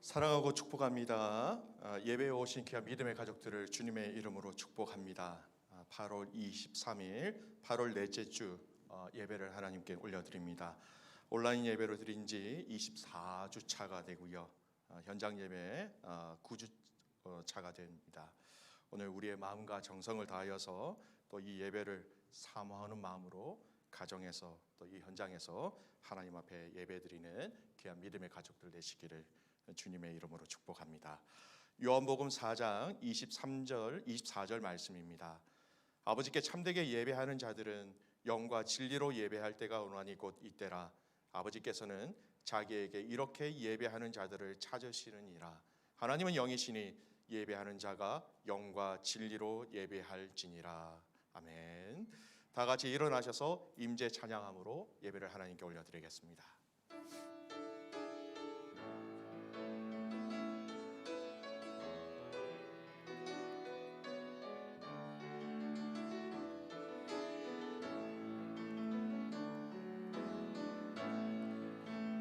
사랑하고 축복합니다. 예배에 오신 귀한 믿음의 가족들을 주님의 이름으로 축복합니다. 8월 23일 8월 넷째 주 예배를 하나님께 올려드립니다. 온라인 예배로 드린 지 24주 차가 되고요. 현장 예배 9주 차가 됩니다. 오늘 우리의 마음과 정성을 다하여서 또 이 예배를 사모하는 마음으로 가정에서 또 이 현장에서 하나님 앞에 예배드리는 귀한 믿음의 가족들 되시기를 주님의 이름으로 축복합니다. 요한복음 4장 23절 24절 말씀입니다. 아버지께 참되게 예배하는 자들은 영과 진리로 예배할 때가 오나니 곧 이때라. 아버지께서는 자기에게 이렇게 예배하는 자들을 찾으시느니라. 하나님은 영이시니 예배하는 자가 영과 진리로 예배할지니라. 아멘. 다 같이 일어나셔서 임재 찬양함으로 예배를 하나님께 올려드리겠습니다.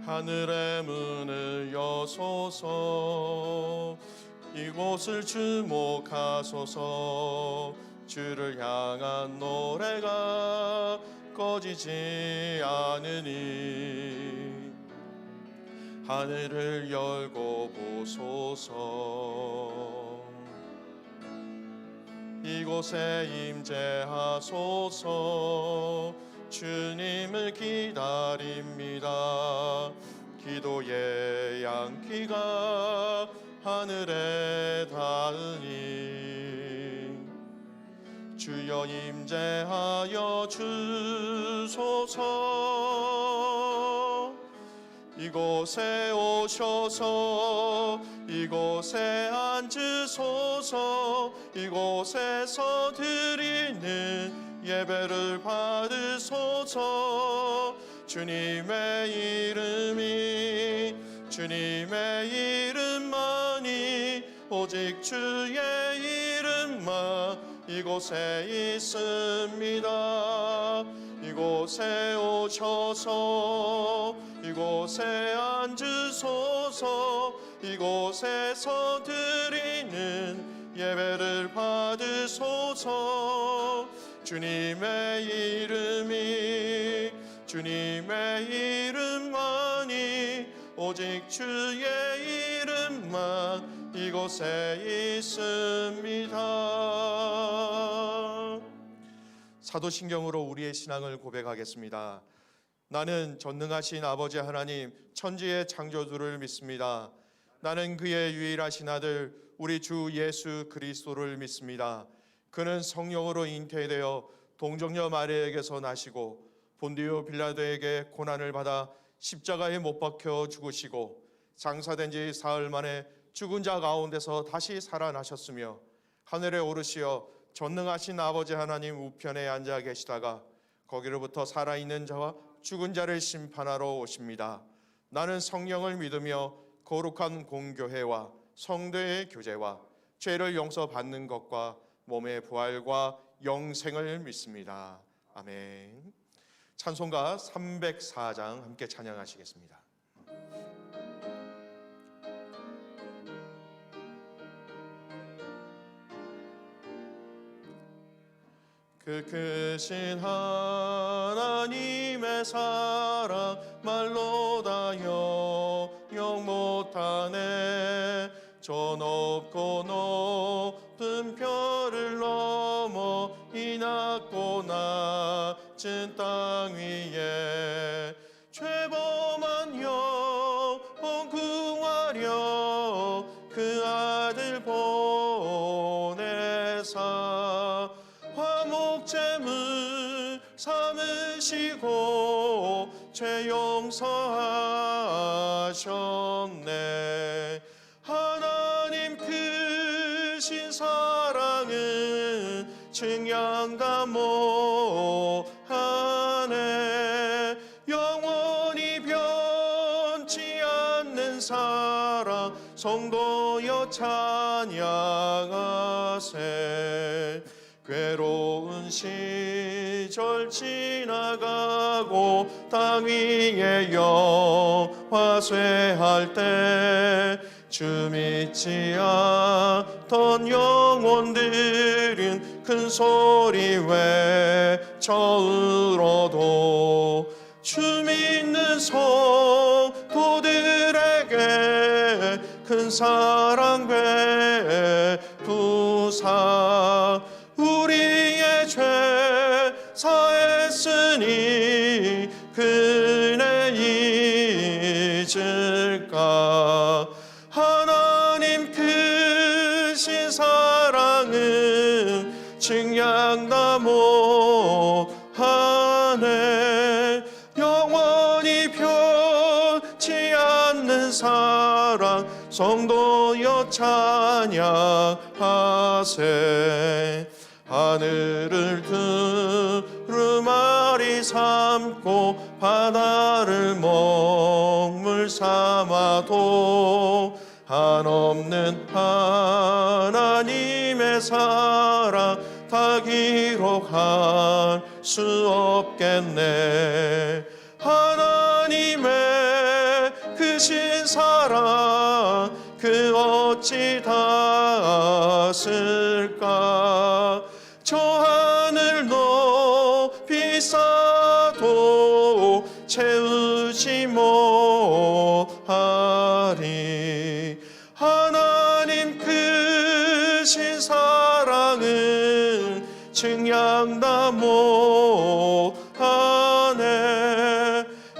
하늘의 문을 여소서, 이곳을 주목하소서. 주를 향한 노래가 꺼지지 않으니 하늘을 열고 보소서. 이곳에 임재하소서. 주님을 기다립니다. 기도의 양기가 하늘에 닿으니 주여 임재하여 주소서. 이곳에 오셔서 이곳에 앉으소서. 이곳에서 드리는 예배를 받으소서. 주님의 이름만이 오직 주의 이름만 이곳에 있습니다. 이곳에 오셔서 이곳에 앉으소서. 이곳에서 드리는 예배를 받으소서. 주님의 이름만이 오직 주의 이름만 이곳에 있습니다. 사도신경으로 우리의 신앙을 고백하겠습니다. 나는 전능하신 아버지 하나님 천지의 창조주를 믿습니다. 나는 그의 유일하신 아들 우리 주 예수 그리스도를 믿습니다. 그는 성령으로 잉태되어 동정녀 마리아에게서 나시고 본디오 빌라도에게 고난을 받아 십자가에 못 박혀 죽으시고 장사된 지 사흘 만에 죽은 자 가운데서 다시 살아나셨으며 하늘에 오르시어 전능하신 아버지 하나님 우편에 앉아 계시다가 거기로부터 살아있는 자와 죽은 자를 심판하러 오십니다. 나는 성령을 믿으며 거룩한 공교회와 성도의 교제와 죄를 용서받는 것과 몸의 부활과 영생을 믿습니다. 아멘. 찬송가 304장 함께 찬양하시겠습니다. 그 크신 하나님의 사랑 말로 다 영영 못하네. 저 높고 높은 별을 넘어 이 낮고 낮은 땅 위에 죄범한 영혼 구하려 그 아들 보내사 화목제물 삼으시고 죄 용서하셨네. 하나님 크신 사랑은 증량다 못하네. 영원히 변치 않는 사랑 성도여 찬양하세. 괴로운 시절 지나가고 땅 위에 영화쇠할 때 주 믿지 않던 영혼들은 큰 소리 외쳐 울어도 주 믿는 성도들에게 큰 사랑 베푸사 우리의 죄 사했으니 그네 잊을까. 하나님 크신 사랑은 증량다 못하네. 영원히 변치 않는 사랑 성도여 찬양하세. 하늘을 두루마리 삼고 바다를 먹물 삼아도 한없는 하나님의 사랑 다 기록할 수 없겠네. 하나님의 크신 사랑 그 어찌 닿았을까. 저 하늘 높이 쌓아도 채우지 못하리. 하나님 크신 사랑은 증량다 못하네.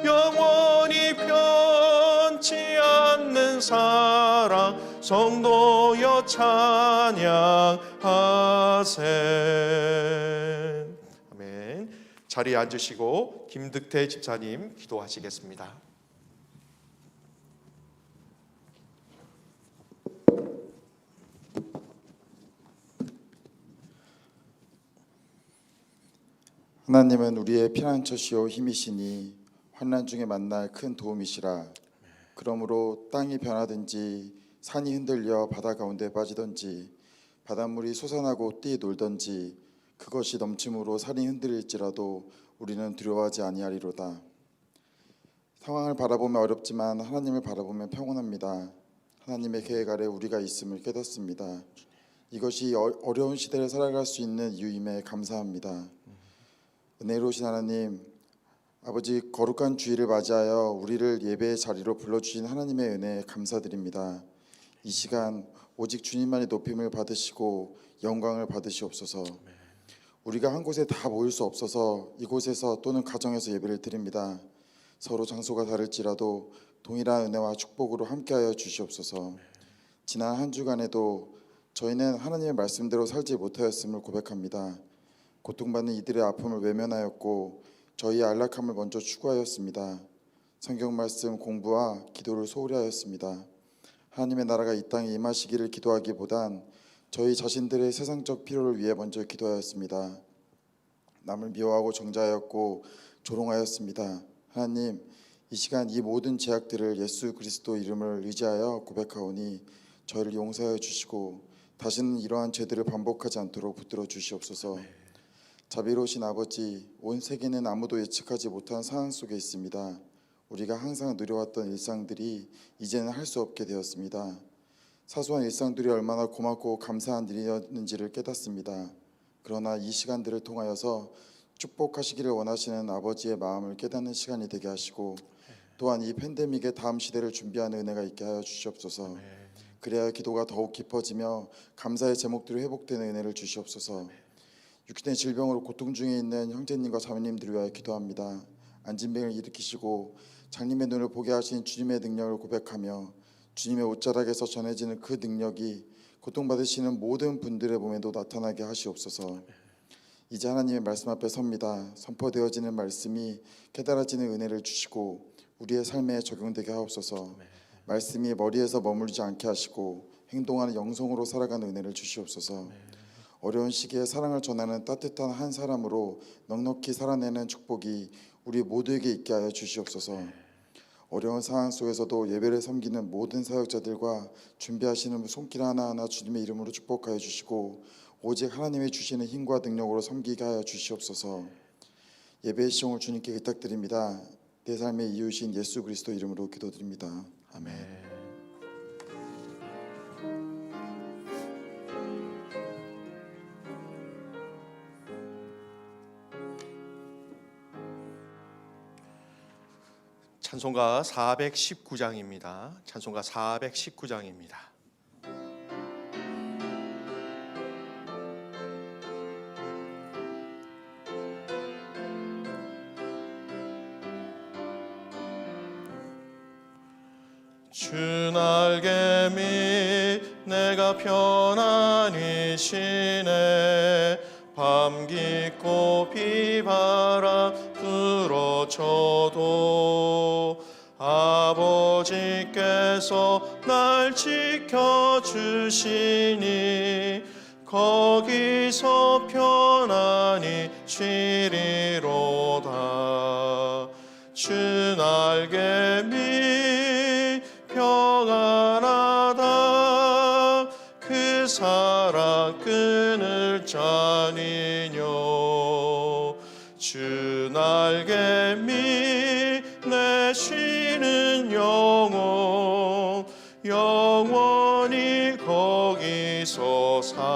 영원히 변치 않는 사랑 성도여 찬양하세. 아멘. 자리에 앉으시고 김득태 집사님 기도하시겠습니다. 하나님은 우리의 피난처시오 힘이시니 환난 중에 만날 큰 도움이시라. 그러므로 땅이 변하든지 산이 흔들려 바다 가운데 빠지든지 바닷물이 솟아나고 뛰놀든지 그것이 넘침으로 산이 흔들릴지라도 우리는 두려워하지 아니하리로다. 상황을 바라보면 어렵지만 하나님을 바라보면 평온합니다. 하나님의 계획 아래 우리가 있음을 깨닫습니다. 이것이 어려운 시대를 살아갈 수 있는 이유임에 감사합니다. 은혜로우신 하나님, 아버지 거룩한 주일을 맞이하여 우리를 예배의 자리로 불러주신 하나님의 은혜에 감사드립니다. 이 시간 오직 주님만이 높임을 받으시고 영광을 받으시옵소서. 우리가 한 곳에 다 모일 수 없어서 이곳에서 또는 가정에서 예배를 드립니다. 서로 장소가 다를지라도 동일한 은혜와 축복으로 함께하여 주시옵소서. 지난 한 주간에도 저희는 하나님의 말씀대로 살지 못하였음을 고백합니다. 고통받는 이들의 아픔을 외면하였고 저희의 안락함을 먼저 추구하였습니다. 성경 말씀 공부와 기도를 소홀히 하였습니다. 하나님의 나라가 이 땅에 임하시기를 기도하기보단 저희 자신들의 세상적 필요를 위해 먼저 기도하였습니다. 남을 미워하고 정죄하였고 조롱하였습니다. 하나님, 이 시간 이 모든 죄악들을 예수 그리스도 이름을 의지하여 고백하오니 저희를 용서하여 주시고 다시는 이러한 죄들을 반복하지 않도록 붙들어 주시옵소서. 자비로우신 아버지, 온 세계는 아무도 예측하지 못한 상황 속에 있습니다. 우리가 항상 누려왔던 일상들이 이제는 할 수 없게 되었습니다. 사소한 일상들이 얼마나 고맙고 감사한 일이었는지를 깨닫습니다. 그러나 이 시간들을 통하여서 축복하시기를 원하시는 아버지의 마음을 깨닫는 시간이 되게 하시고 또한 이 팬데믹의 다음 시대를 준비하는 은혜가 있게 하여 주시옵소서. 그래야 기도가 더욱 깊어지며 감사의 제목들이 회복되는 은혜를 주시옵소서. 육신의 질병으로 고통 중에 있는 형제님과 자매님들을 위하여 기도합니다. 안진병을 일으키시고 장님의 눈을 보게 하신 주님의 능력을 고백하며 주님의 옷자락에서 전해지는 그 능력이 고통받으시는 모든 분들의 몸에도 나타나게 하시옵소서. 이제 하나님의 말씀 앞에 섭니다. 선포되어지는 말씀이 깨달아지는 은혜를 주시고 우리의 삶에 적용되게 하옵소서. 말씀이 머리에서 머물지 않게 하시고 행동하는 영성으로 살아가는 은혜를 주시옵소서. 어려운 시기에 사랑을 전하는 따뜻한 한 사람으로 넉넉히 살아내는 축복이 우리 모두에게 있게 하여 주시옵소서. 어려운 상황 속에서도 예배를 섬기는 모든 사역자들과 준비하시는 손길 하나하나 주님의 이름으로 축복하여 주시고 오직 하나님이 주시는 힘과 능력으로 섬기게 하여 주시옵소서. 예배의 시종을 주님께 부탁드립니다. 내 삶의 이유신 예수 그리스도 이름으로 기도드립니다. 아멘. 찬송가 419장입니다. 찬송가 419장입니다. 주 날개미 내가 편안히 쉬네. 밤 깊고 비바람 불어쳐도 아버지께서 날 지켜주시니 거기서 편안히 쉬리로다. 주 날개미 평안하다. 그 사랑 끊을 자니뇨. 주 날개미 내 쉬는 영혼 영원히 거기서 살리.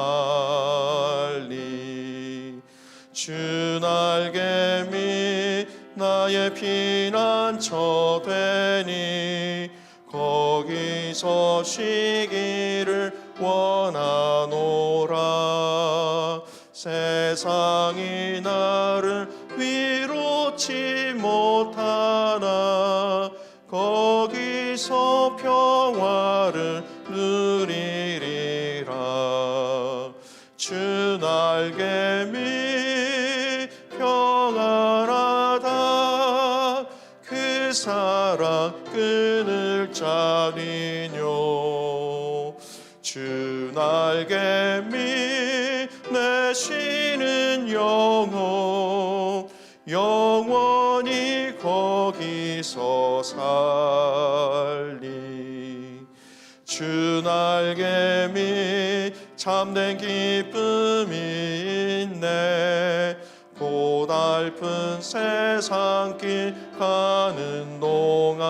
주 날개미 나의 피난처 되니 거기서 쉬기를 원하노라. 세상이 나를 위롭지 못하나 거기서 평화를 누리리라. 주 날개미 평안하다. 그 사랑 끊을 자니뇨. 주 날개미 내 쉬는 영혼 영원히 거기서 살리. 주 날개미 참된 기쁨이 있네. 고달픈 세상길 가는 동안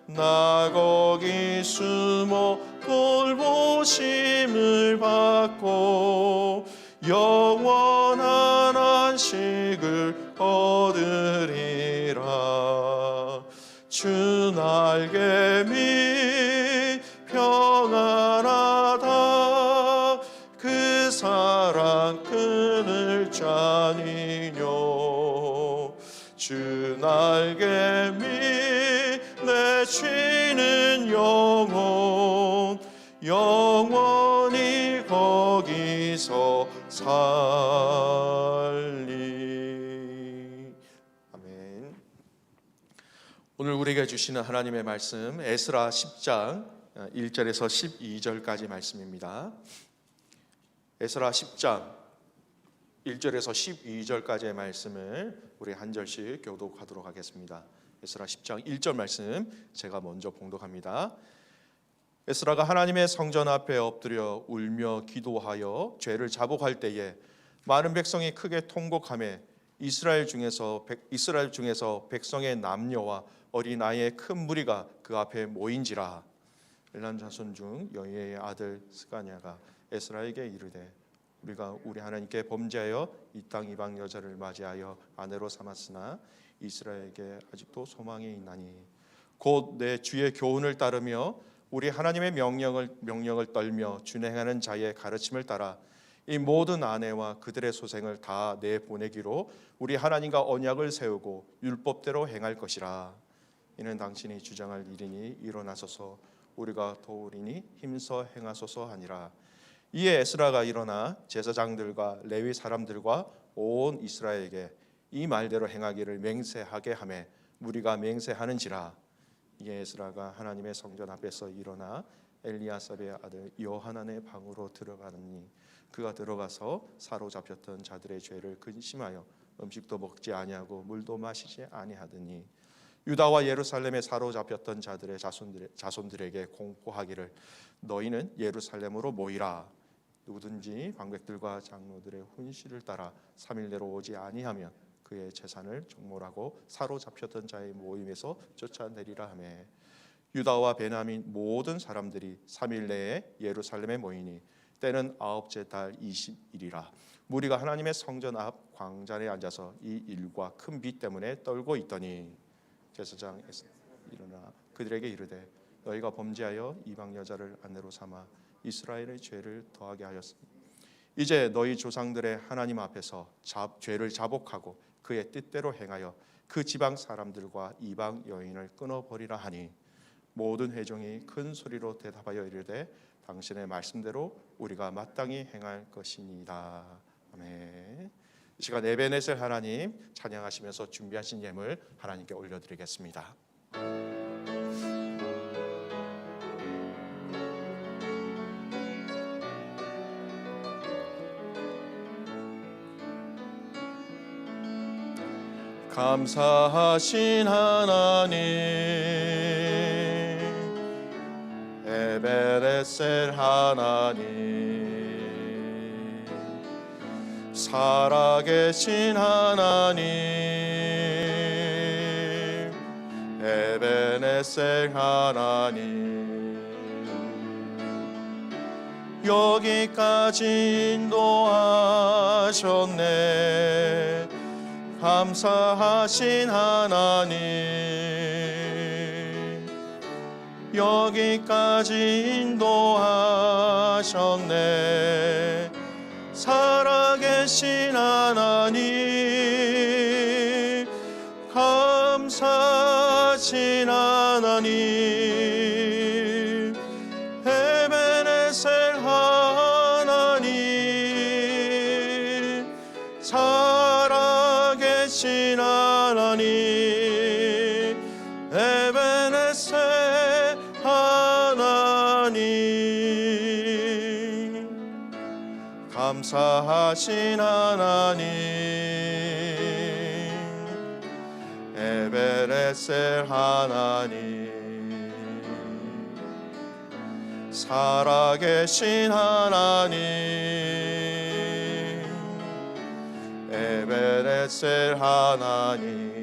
나 거기 숨어 돌보심을 받고 영원한 안식을 얻으리라. 주 날개미 평안하다. 그 사랑 끊을 자니뇨. 주 날개미 내 쉬는 영혼 영원히 거기서 살리. 아멘. 오늘 우리에게 주시는 하나님의 말씀 에스라 10장 1절에서 12절까지 말씀입니다. 에스라 10장 1절에서 12절까지의 말씀을 우리 한 절씩 교독하도록 하겠습니다. 에스라 10장 1절 말씀 제가 먼저 봉독합니다. 에스라가 하나님의 성전 앞에 엎드려 울며 기도하여 죄를 자복할 때에 많은 백성이 크게 통곡하며 이스라엘 중에서 백성의 남녀와 어린아이의 큰 무리가 그 앞에 모인지라. 엘란 자손 중 여이의 아들 스가냐가 에스라에게 이르되 우리가 우리 하나님께 범죄하여 이 땅 이방 여자를 맞이하여 아내로 삼았으나 이스라엘에게 아직도 소망이 있나니 곧 내 주의 교훈을 따르며 우리 하나님의 명령을 떨며 준행하는 자의 가르침을 따라 이 모든 아내와 그들의 소생을 다 내보내기로 우리 하나님과 언약을 세우고 율법대로 행할 것이라. 이는 당신이 주장할 일이니 일어나소서 우리가 도우리니 힘써 행하소서 하니라. 이에 에스라가 일어나 제사장들과 레위 사람들과 온 이스라엘에게 이 말대로 행하기를 맹세하게 하매 무리가 맹세하는지라. 이에 에스라가 하나님의 성전 앞에서 일어나 엘리아삽의 아들 요하난의 방으로 들어가니 그가 들어가서 사로잡혔던 자들의 죄를 근심하여 음식도 먹지 아니하고 물도 마시지 아니하더니 유다와 예루살렘에 사로잡혔던 자들의 자손들에게 공포하기를 너희는 예루살렘으로 모이라. 누구든지 방백들과 장로들의 훈시를 따라 3일 내로 오지 아니하면 그의 재산을 종몰하고 사로잡혔던 자의 모임에서 쫓아내리라 하며 유다와 베냐민 모든 사람들이 3일 내에 예루살렘에 모이니 때는 9째 달 20일이라. 무리가 하나님의 성전 앞 광장에 앉아서 이 일과 큰 비 때문에 떨고 있더니 제사장 일어나 그들에게 이르되 너희가 범죄하여 이방 여자를 아내로 삼아 이스라엘의 죄를 더하게 하였으니 이제 너희 조상들의 하나님 앞에서 죄를 자복하고 그의 뜻대로 행하여 그 지방 사람들과 이방 여인을 끊어버리라 하니 모든 회중이 큰 소리로 대답하여 이르되 당신의 말씀대로 우리가 마땅히 행할 것이니이다. 아멘. 이 시간 에베네셀 하나님 찬양하시면서 준비하신 예물 하나님께 올려드리겠습니다. 감사하신 하나님 에베네셀 하나님 살아계신 하나님 에베네셀 하나님 여기까지 인도하셨네. 감사하신 하나님 여기까지 인도하셨네. 살아계신 하나님 감사하신 하나님 에베네셀 하나님 살아계신 하나님 에베네셀 하나님 감사하신 하나님 에베네셀 하나님 살아계신 하나님 에베네셀 하나님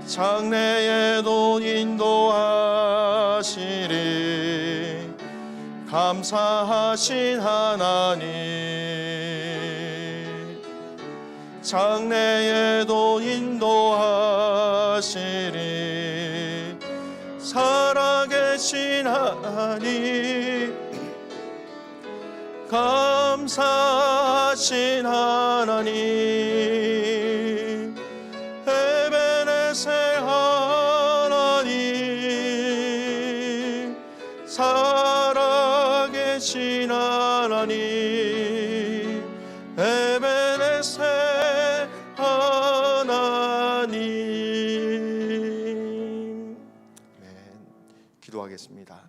장래에도 인도하시리 감사하신 하나님 장래에도 인도하시리 살아계신 하나님 감사하신 하나님 에베네셀 하나님 살아계신 하나님 에베네셀 하나님. 아멘. 기도하겠습니다.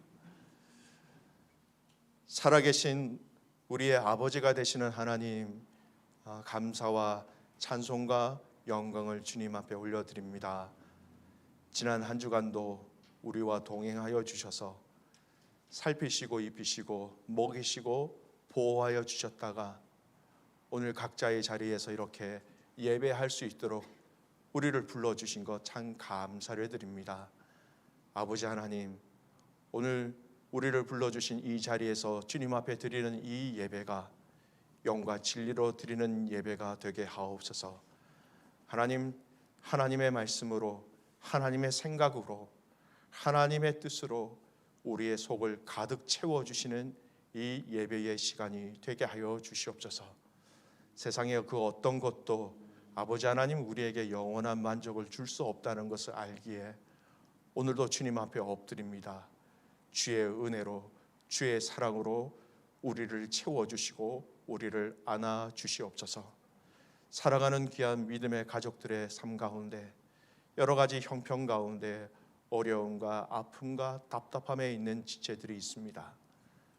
살아계신 우리의 아버지가 되시는 하나님, 감사와 찬송과 영광을 주님 앞에 올려드립니다. 지난 한 주간도 우리와 동행하여 주셔서 살피시고 입히시고 먹이시고 보호하여 주셨다가 오늘 각자의 자리에서 이렇게 예배할 수 있도록 우리를 불러주신 것 참 감사를 드립니다. 아버지 하나님, 오늘 우리를 불러주신 이 자리에서 주님 앞에 드리는 이 예배가 영과 진리로 드리는 예배가 되게 하옵소서. 하나님, 하나님의 말씀으로 하나님의 생각으로 하나님의 뜻으로 우리의 속을 가득 채워주시는 이 예배의 시간이 되게 하여 주시옵소서. 세상의 그 어떤 것도 아버지 하나님 우리에게 영원한 만족을 줄 수 없다는 것을 알기에 오늘도 주님 앞에 엎드립니다. 주의 은혜로 주의 사랑으로 우리를 채워주시고 우리를 안아주시옵소서. 살아가는 귀한 믿음의 가족들의 삶 가운데 여러 가지 형편 가운데 어려움과 아픔과 답답함에 있는 지체들이 있습니다.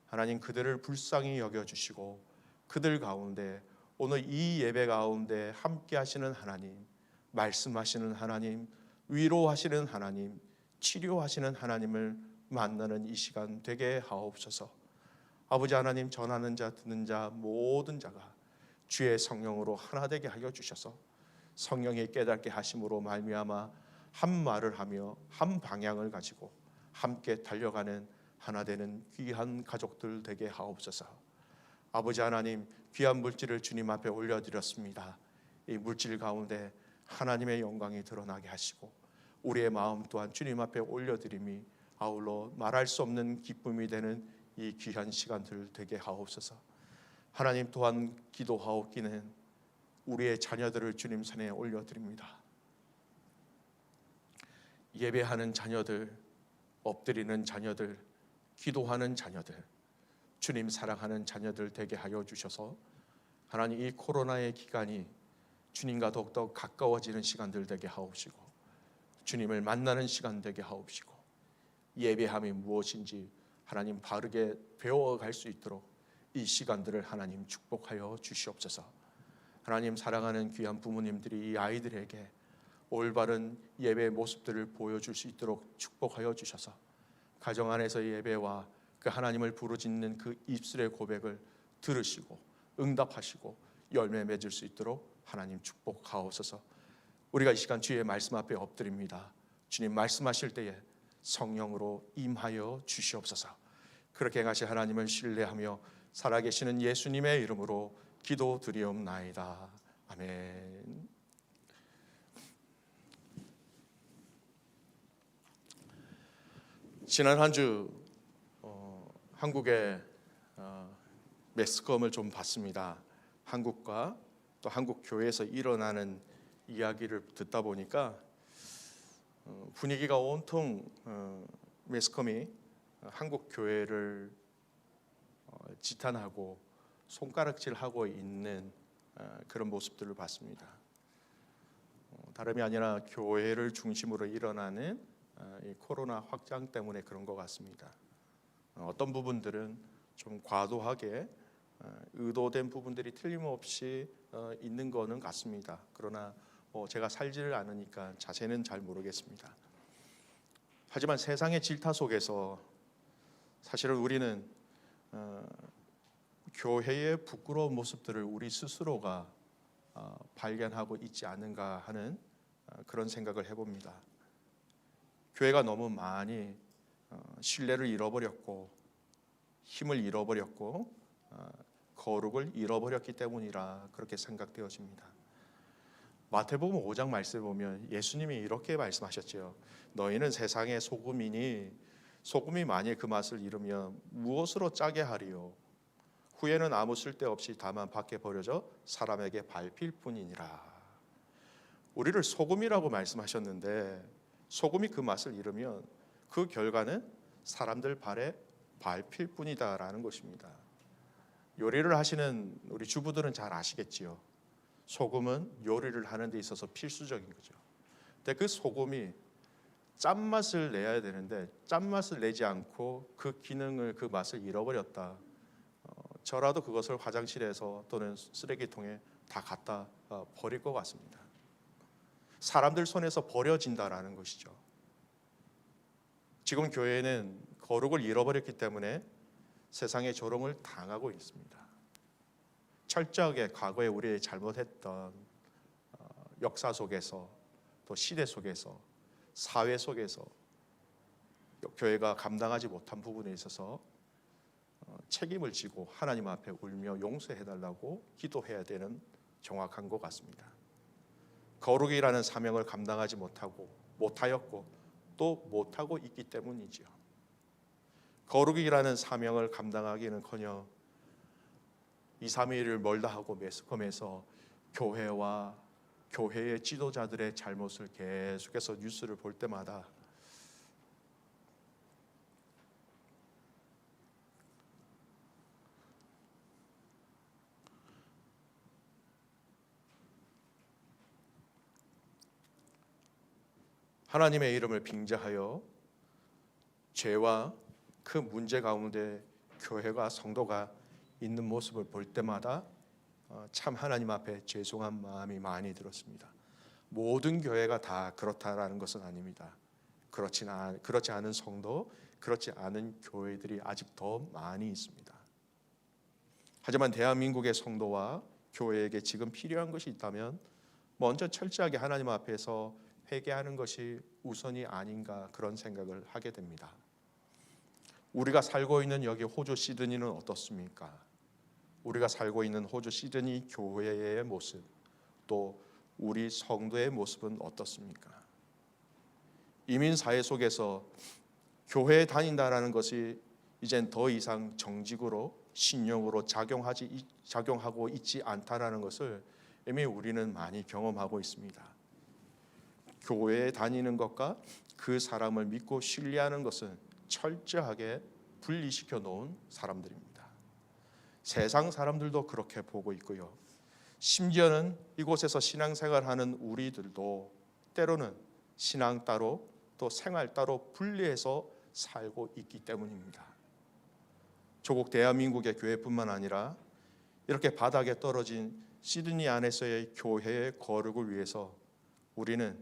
하나님, 그들을 불쌍히 여겨주시고 그들 가운데 오늘 이 예배 가운데 함께 하시는 하나님, 말씀하시는 하나님, 위로하시는 하나님, 치료하시는 하나님을 만나는 이 시간 되게 하옵소서. 아버지 하나님, 전하는 자 듣는 자 모든 자가 주의 성령으로 하나 되게 하여 주셔서 성령이 깨닫게 하심으로 말미암아 한 말을 하며 한 방향을 가지고 함께 달려가는 하나 되는 귀한 가족들 되게 하옵소서. 아버지 하나님, 귀한 물질을 주님 앞에 올려드렸습니다. 이 물질 가운데 하나님의 영광이 드러나게 하시고 우리의 마음 또한 주님 앞에 올려드림이 아울러 말할 수 없는 기쁨이 되는 이 귀한 시간들 되게 하옵소서. 하나님 또한 기도하옵기는 우리의 자녀들을 주님 손에 올려드립니다. 예배하는 자녀들, 엎드리는 자녀들, 기도하는 자녀들, 주님 사랑하는 자녀들 되게 하여 주셔서 하나님 이 코로나의 기간이 주님과 더욱더 가까워지는 시간들 되게 하옵시고 주님을 만나는 시간 되게 하옵시고 예배함이 무엇인지 하나님 바르게 배워갈 수 있도록 이 시간들을 하나님 축복하여 주시옵소서. 하나님 사랑하는 귀한 부모님들이 이 아이들에게 올바른 예배의 모습들을 보여줄 수 있도록 축복하여 주셔서 가정 안에서의 예배와 그 하나님을 부르짖는 그 입술의 고백을 들으시고 응답하시고 열매 맺을 수 있도록 하나님 축복하옵소서. 우리가 이 시간 주의 말씀 앞에 엎드립니다. 주님 말씀하실 때에 성령으로 임하여 주시옵소서. 그렇게 가시 하나님을 신뢰하며 살아계시는 예수님의 이름으로 기도드리옵나이다. 아멘. 지난 한 주 한국의 매스컴을 좀 봤습니다. 한국과 또 한국 교회에서 일어나는 이야기를 듣다 보니까 분위기가 온통 매스컴이 한국 교회를 지탄하고 손가락질하고 있는 그런 모습들을 봤습니다. 다름이 아니라 교회를 중심으로 일어나는 이 코로나 확장 때문에 그런 것 같습니다. 어떤 부분들은 좀 과도하게 의도된 부분들이 틀림없이 있는 거는 같습니다. 그러나 제가 살지를 않으니까 자세는 잘 모르겠습니다. 하지만 세상의 질타 속에서 사실은 우리는 교회의 부끄러운 모습들을 우리 스스로가 발견하고 있지 않은가 하는 그런 생각을 해봅니다. 교회가 너무 많이 신뢰를 잃어버렸고 힘을 잃어버렸고 거룩을 잃어버렸기 때문이라 그렇게 생각되어집니다. 마태복음 5장 말씀을 보면 예수님이 이렇게 말씀하셨죠. 너희는 세상의 소금이니 소금이 만일 그 맛을 잃으면 무엇으로 짜게 하리요? 후에는 아무 쓸데없이 다만 밖에 버려져 사람에게 밟힐 뿐이니라. 우리를 소금이라고 말씀하셨는데 소금이 그 맛을 잃으면 그 결과는 사람들 발에 밟힐 뿐이다라는 것입니다. 요리를 하시는 우리 주부들은 잘 아시겠지요. 소금은 요리를 하는 데 있어서 필수적인 거죠. 근데 그 소금이 짠맛을 내야 되는데 짠맛을 내지 않고 그 기능을 그 맛을 잃어버렸다. 저라도 그것을 화장실에서 또는 쓰레기통에 다 갖다 버릴 것 같습니다. 사람들 손에서 버려진다라는 것이죠. 지금 교회는 거룩을 잃어버렸기 때문에 세상의 조롱을 당하고 있습니다. 철저하게 과거에 우리의 잘못했던 역사 속에서 또 시대 속에서 사회 속에서 교회가 감당하지 못한 부분에 있어서 책임을 지고 하나님 앞에 울며 용서해달라고 기도해야 되는 정확한 것 같습니다. 거룩이라는 사명을 감당하지 못하였고 또 못하고 있기 때문이죠. 거룩이라는 사명을 감당하기는커녕 2, 3일을 멀다 하고 매스컴에서 교회와 교회의 지도자들의 잘못을 계속해서 뉴스를 볼 때마다 하나님의 이름을 빙자하여 죄와 그 문제 가운데 교회가 성도가 있는 모습을 볼 때마다 참 하나님 앞에 죄송한 마음이 많이 들었습니다. 모든 교회가 다 그렇다라는 것은 아닙니다. 그렇지 않은 성도, 그렇지 않은 교회들이 아직 더 많이 있습니다. 하지만 대한민국의 성도와 교회에게 지금 필요한 것이 있다면 먼저 철저하게 하나님 앞에서 회개하는 것이 우선이 아닌가 그런 생각을 하게 됩니다. 우리가 살고 있는 여기 호주 시드니는 어떻습니까? 우리가 살고 있는 호주 시드니 교회의 모습, 또 우리 성도의 모습은 어떻습니까? 이민 사회 속에서 교회에 다닌다라는 것이 이젠 더 이상 정직으로 신용으로 작용하고 있지 않다라는 것을 이미 우리는 많이 경험하고 있습니다. 교회에 다니는 것과 그 사람을 믿고 신뢰하는 것은 철저하게 분리시켜 놓은 사람들입니다. 세상 사람들도 그렇게 보고 있고요. 심지어는 이곳에서 신앙생활하는 우리들도 때로는 신앙 따로 또 생활 따로 분리해서 살고 있기 때문입니다. 조국 대한민국의 교회뿐만 아니라 이렇게 바닥에 떨어진 시드니 안에서의 교회의 거룩을 위해서 우리는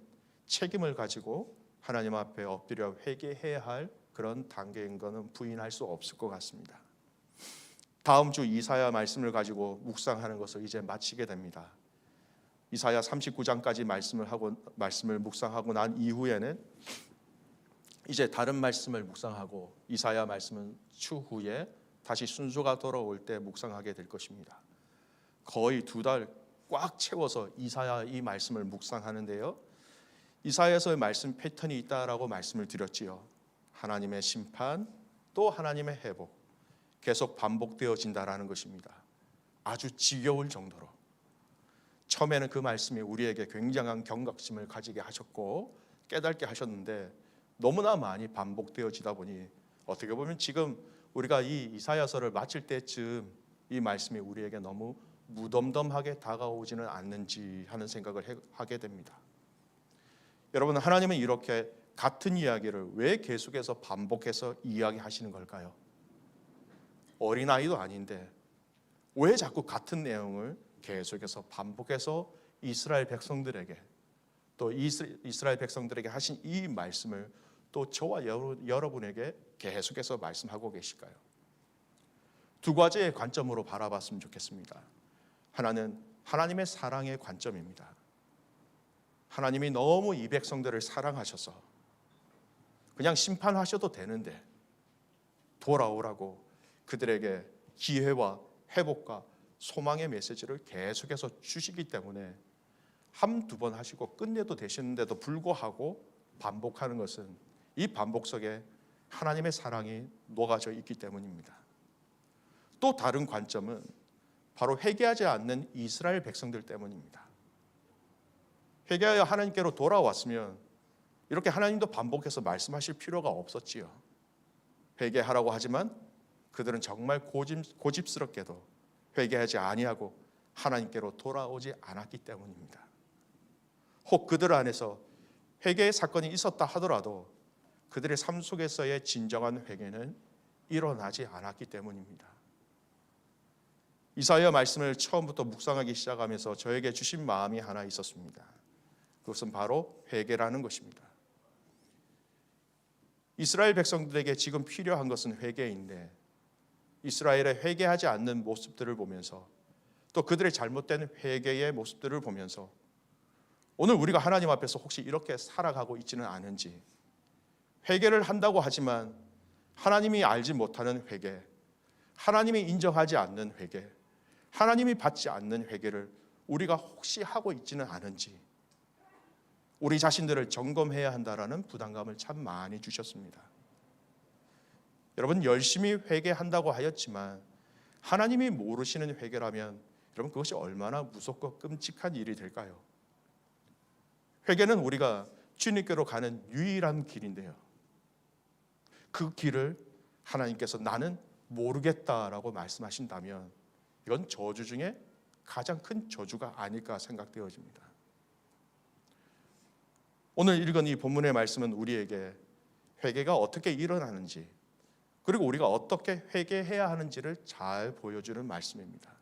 책임을 가지고 하나님 앞에 엎드려 회개해야 할 그런 단계인 것은 부인할 수 없을 것 같습니다. 다음 주 이사야 말씀을 가지고 묵상하는 것을 이제 마치게 됩니다. 이사야 39장까지 말씀을 묵상하고 난 이후에는 이제 다른 말씀을 묵상하고 이사야 말씀은 추후에 다시 순서가 돌아올 때 묵상하게 될 것입니다. 거의 2달 꽉 채워서 이사야 이 말씀을 묵상하는데요. 이사야에서의 말씀 패턴이 있다라고 말씀을 드렸지요. 하나님의 심판 또 하나님의 회복 계속 반복되어진다라는 것입니다. 아주 지겨울 정도로. 처음에는 그 말씀이 우리에게 굉장한 경각심을 가지게 하셨고 깨닫게 하셨는데 너무나 많이 반복되어지다 보니 어떻게 보면 지금 우리가 이 이사야서를 마칠 때쯤 이 말씀이 우리에게 너무 무덤덤하게 다가오지는 않는지 하는 생각을 하게 됩니다. 여러분, 하나님은 이렇게 같은 이야기를 왜 계속해서 반복해서 이야기하시는 걸까요? 어린아이도 아닌데 왜 자꾸 같은 내용을 계속해서 반복해서 이스라엘 백성들에게 또 이스라엘 백성들에게 하신 이 말씀을 또 저와 여러분에게 계속해서 말씀하고 계실까요? 2가지의 관점으로 바라봤으면 좋겠습니다. 하나는 하나님의 사랑의 관점입니다. 하나님이 너무 이 백성들을 사랑하셔서 그냥 심판하셔도 되는데 돌아오라고 그들에게 기회와 회복과 소망의 메시지를 계속해서 주시기 때문에 1-2번 하시고 끝내도 되시는데도 불구하고 반복하는 것은 이 반복 속에 하나님의 사랑이 녹아져 있기 때문입니다. 또 다른 관점은 바로 회개하지 않는 이스라엘 백성들 때문입니다. 회개하여 하나님께로 돌아왔으면 이렇게 하나님도 반복해서 말씀하실 필요가 없었지요. 회개하라고 하지만 그들은 정말 고집스럽게도 회개하지 아니하고 하나님께로 돌아오지 않았기 때문입니다. 혹 그들 안에서 회개의 사건이 있었다 하더라도 그들의 삶 속에서의 진정한 회개는 일어나지 않았기 때문입니다. 이사야 말씀을 처음부터 묵상하기 시작하면서 저에게 주신 마음이 하나 있었습니다. 그것은 바로 회개라는 것입니다. 이스라엘 백성들에게 지금 필요한 것은 회개인데 이스라엘의 회개하지 않는 모습들을 보면서 또 그들의 잘못된 회개의 모습들을 보면서 오늘 우리가 하나님 앞에서 혹시 이렇게 살아가고 있지는 않은지, 회개를 한다고 하지만 하나님이 알지 못하는 회개, 하나님이 인정하지 않는 회개, 하나님이 받지 않는 회개를 우리가 혹시 하고 있지는 않은지 우리 자신들을 점검해야 한다라는 부담감을 참 많이 주셨습니다. 여러분, 열심히 회개한다고 하였지만 하나님이 모르시는 회개라면 여러분 그것이 얼마나 무섭고 끔찍한 일이 될까요? 회개는 우리가 주님께로 가는 유일한 길인데요. 그 길을 하나님께서 나는 모르겠다라고 말씀하신다면 이건 저주 중에 가장 큰 저주가 아닐까 생각되어집니다. 오늘 읽은 이 본문의 말씀은 우리에게 회개가 어떻게 일어나는지 그리고 우리가 어떻게 회개해야 하는지를 잘 보여주는 말씀입니다.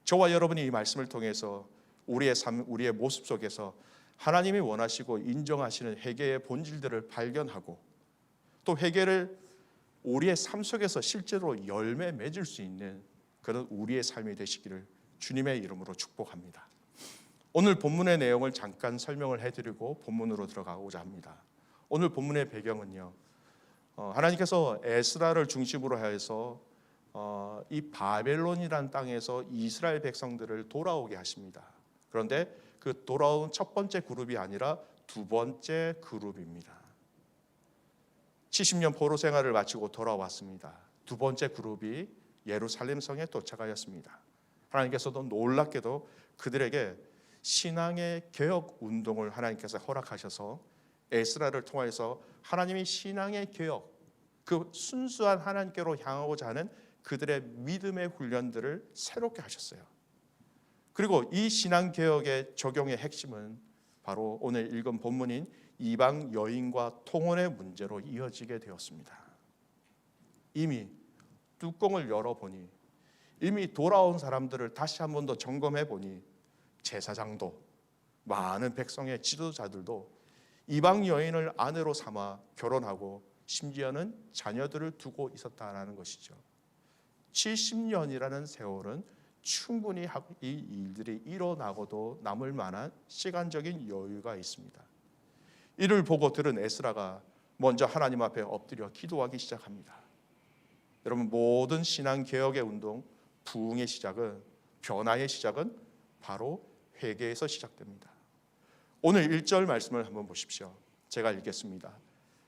저와 여러분이 이 말씀을 통해서 우리의 삶, 우리의 모습 속에서 하나님이 원하시고 인정하시는 회개의 본질들을 발견하고 또 회개를 우리의 삶 속에서 실제로 열매 맺을 수 있는 그런 우리의 삶이 되시기를 주님의 이름으로 축복합니다. 오늘 본문의 내용을 잠깐 설명을 해드리고 본문으로 들어가고자 합니다. 오늘 본문의 배경은요, 하나님께서 에스라를 중심으로 해서 이 바벨론이라는 땅에서 이스라엘 백성들을 돌아오게 하십니다. 그런데 그 돌아온 첫 번째 그룹이 아니라 두 번째 그룹입니다. 70년 포로 생활을 마치고 돌아왔습니다. 두 번째 그룹이 예루살렘 성에 도착하였습니다. 하나님께서도 놀랍게도 그들에게 신앙의 개혁 운동을 하나님께서 허락하셔서 에스라를 통해서 하나님이 신앙의 개혁, 그 순수한 하나님께로 향하고자 하는 그들의 믿음의 훈련들을 새롭게 하셨어요. 그리고 이 신앙 개혁의 적용의 핵심은 바로 오늘 읽은 본문인 이방 여인과 통혼의 문제로 이어지게 되었습니다. 이미 뚜껑을 열어보니, 이미 돌아온 사람들을 다시 한 번 더 점검해 보니 제사장도 많은 백성의 지도자들도 이방 여인을 아내로 삼아 결혼하고 심지어는 자녀들을 두고 있었다라는 것이죠. 70년이라는 세월은 충분히 이 일들이 일어나고도 남을 만한 시간적인 여유가 있습니다. 이를 보고 들은 에스라가 먼저 하나님 앞에 엎드려 기도하기 시작합니다. 여러분, 모든 신앙 개혁의 운동, 부흥의 시작은, 변화의 시작은 바로 회개에서 시작됩니다. 오늘 1절 말씀을 한번 보십시오. 제가 읽겠습니다.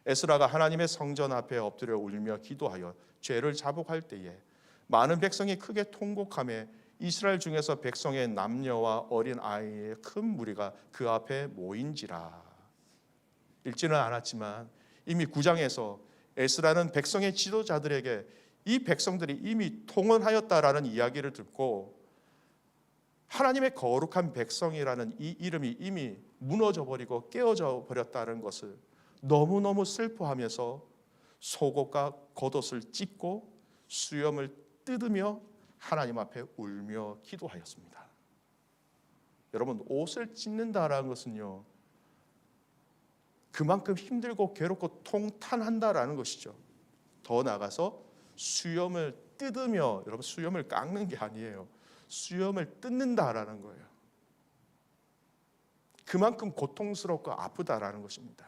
에스라가 하나님의 성전 앞에 엎드려 울며 기도하여 죄를 자복할 때에 많은 백성이 크게 통곡하며 이스라엘 중에서 백성의 남녀와 어린 아이의 큰 무리가 그 앞에 모인지라. 읽지는 않았지만 이미 9장에서 에스라는 백성의 지도자들에게 이 백성들이 이미 통혼하였다라는 이야기를 듣고 하나님의 거룩한 백성이라는 이 이름이 이미 무너져 버리고 깨어져 버렸다는 것을 너무너무 슬퍼하면서 속옷과 겉옷을 찢고 수염을 뜯으며 하나님 앞에 울며 기도하였습니다. 여러분, 옷을 찢는다라는 것은요, 그만큼 힘들고 괴롭고 통탄한다라는 것이죠. 더 나아가서 수염을 뜯으며, 여러분, 수염을 깎는 게 아니에요. 수염을 뜯는다라는 거예요. 그만큼 고통스럽고 아프다라는 것입니다.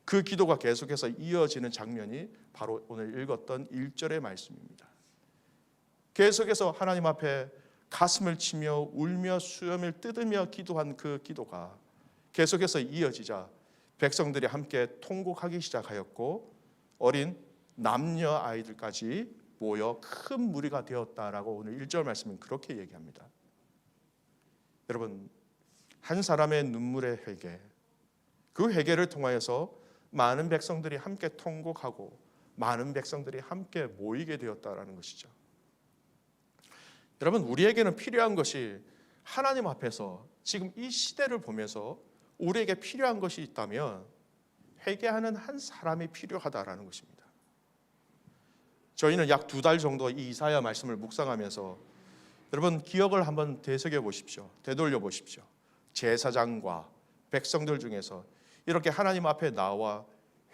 그 기도가 계속해서 이어지는 장면이 바로 오늘 읽었던 1절의 말씀입니다. 계속해서 하나님 앞에 가슴을 치며 울며 수염을 뜯으며 기도한 그 기도가 계속해서 이어지자 백성들이 함께 통곡하기 시작하였고 어린 남녀 아이들까지 모여 큰 무리가 되었다라고 오늘 1절 말씀은 그렇게 얘기합니다. 여러분, 한 사람의 눈물의 회개, 그 회개를 통하여서 많은 백성들이 함께 통곡하고 많은 백성들이 함께 모이게 되었다라는 것이죠. 여러분, 우리에게는 필요한 것이 하나님 앞에서 지금 이 시대를 보면서 우리에게 필요한 것이 있다면 회개하는 한 사람이 필요하다라는 것입니다. 저희는 약 2달 정도 이 이사야 말씀을 묵상하면서 여러분 기억을 한번 되새겨 보십시오. 되돌려 보십시오. 제사장과 백성들 중에서 이렇게 하나님 앞에 나와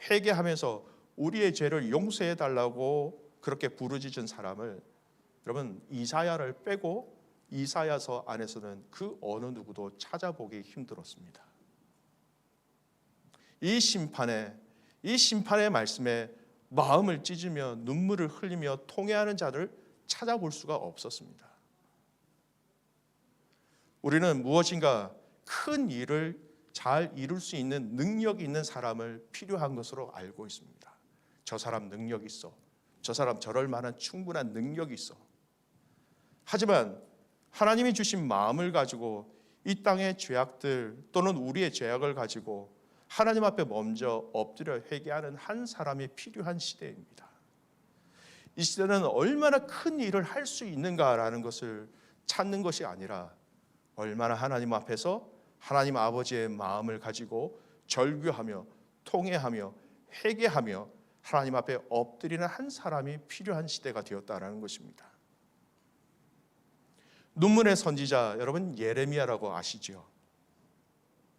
회개하면서 우리의 죄를 용서해 달라고 그렇게 부르짖은 사람을 여러분 이사야를 빼고 이사야서 안에서는 그 어느 누구도 찾아보기 힘들었습니다. 이 심판의 말씀에 마음을 찢으며 눈물을 흘리며 통회하는 자를 찾아볼 수가 없었습니다. 우리는 무엇인가 큰 일을 잘 이룰 수 있는 능력이 있는 사람을 필요한 것으로 알고 있습니다. 저 사람 능력이 있어. 저 사람 저럴 만한 충분한 능력이 있어. 하지만 하나님이 주신 마음을 가지고 이 땅의 죄악들 또는 우리의 죄악을 가지고 하나님 앞에 먼저 엎드려 회개하는 한 사람이 필요한 시대입니다. 이 시대는 얼마나 큰 일을 할 수 있는가라는 것을 찾는 것이 아니라 얼마나 하나님 앞에서 하나님 아버지의 마음을 가지고 절규하며 통회하며 회개하며 하나님 앞에 엎드리는 한 사람이 필요한 시대가 되었다라는 것입니다. 눈물의 선지자 여러분 예레미야라고 아시죠?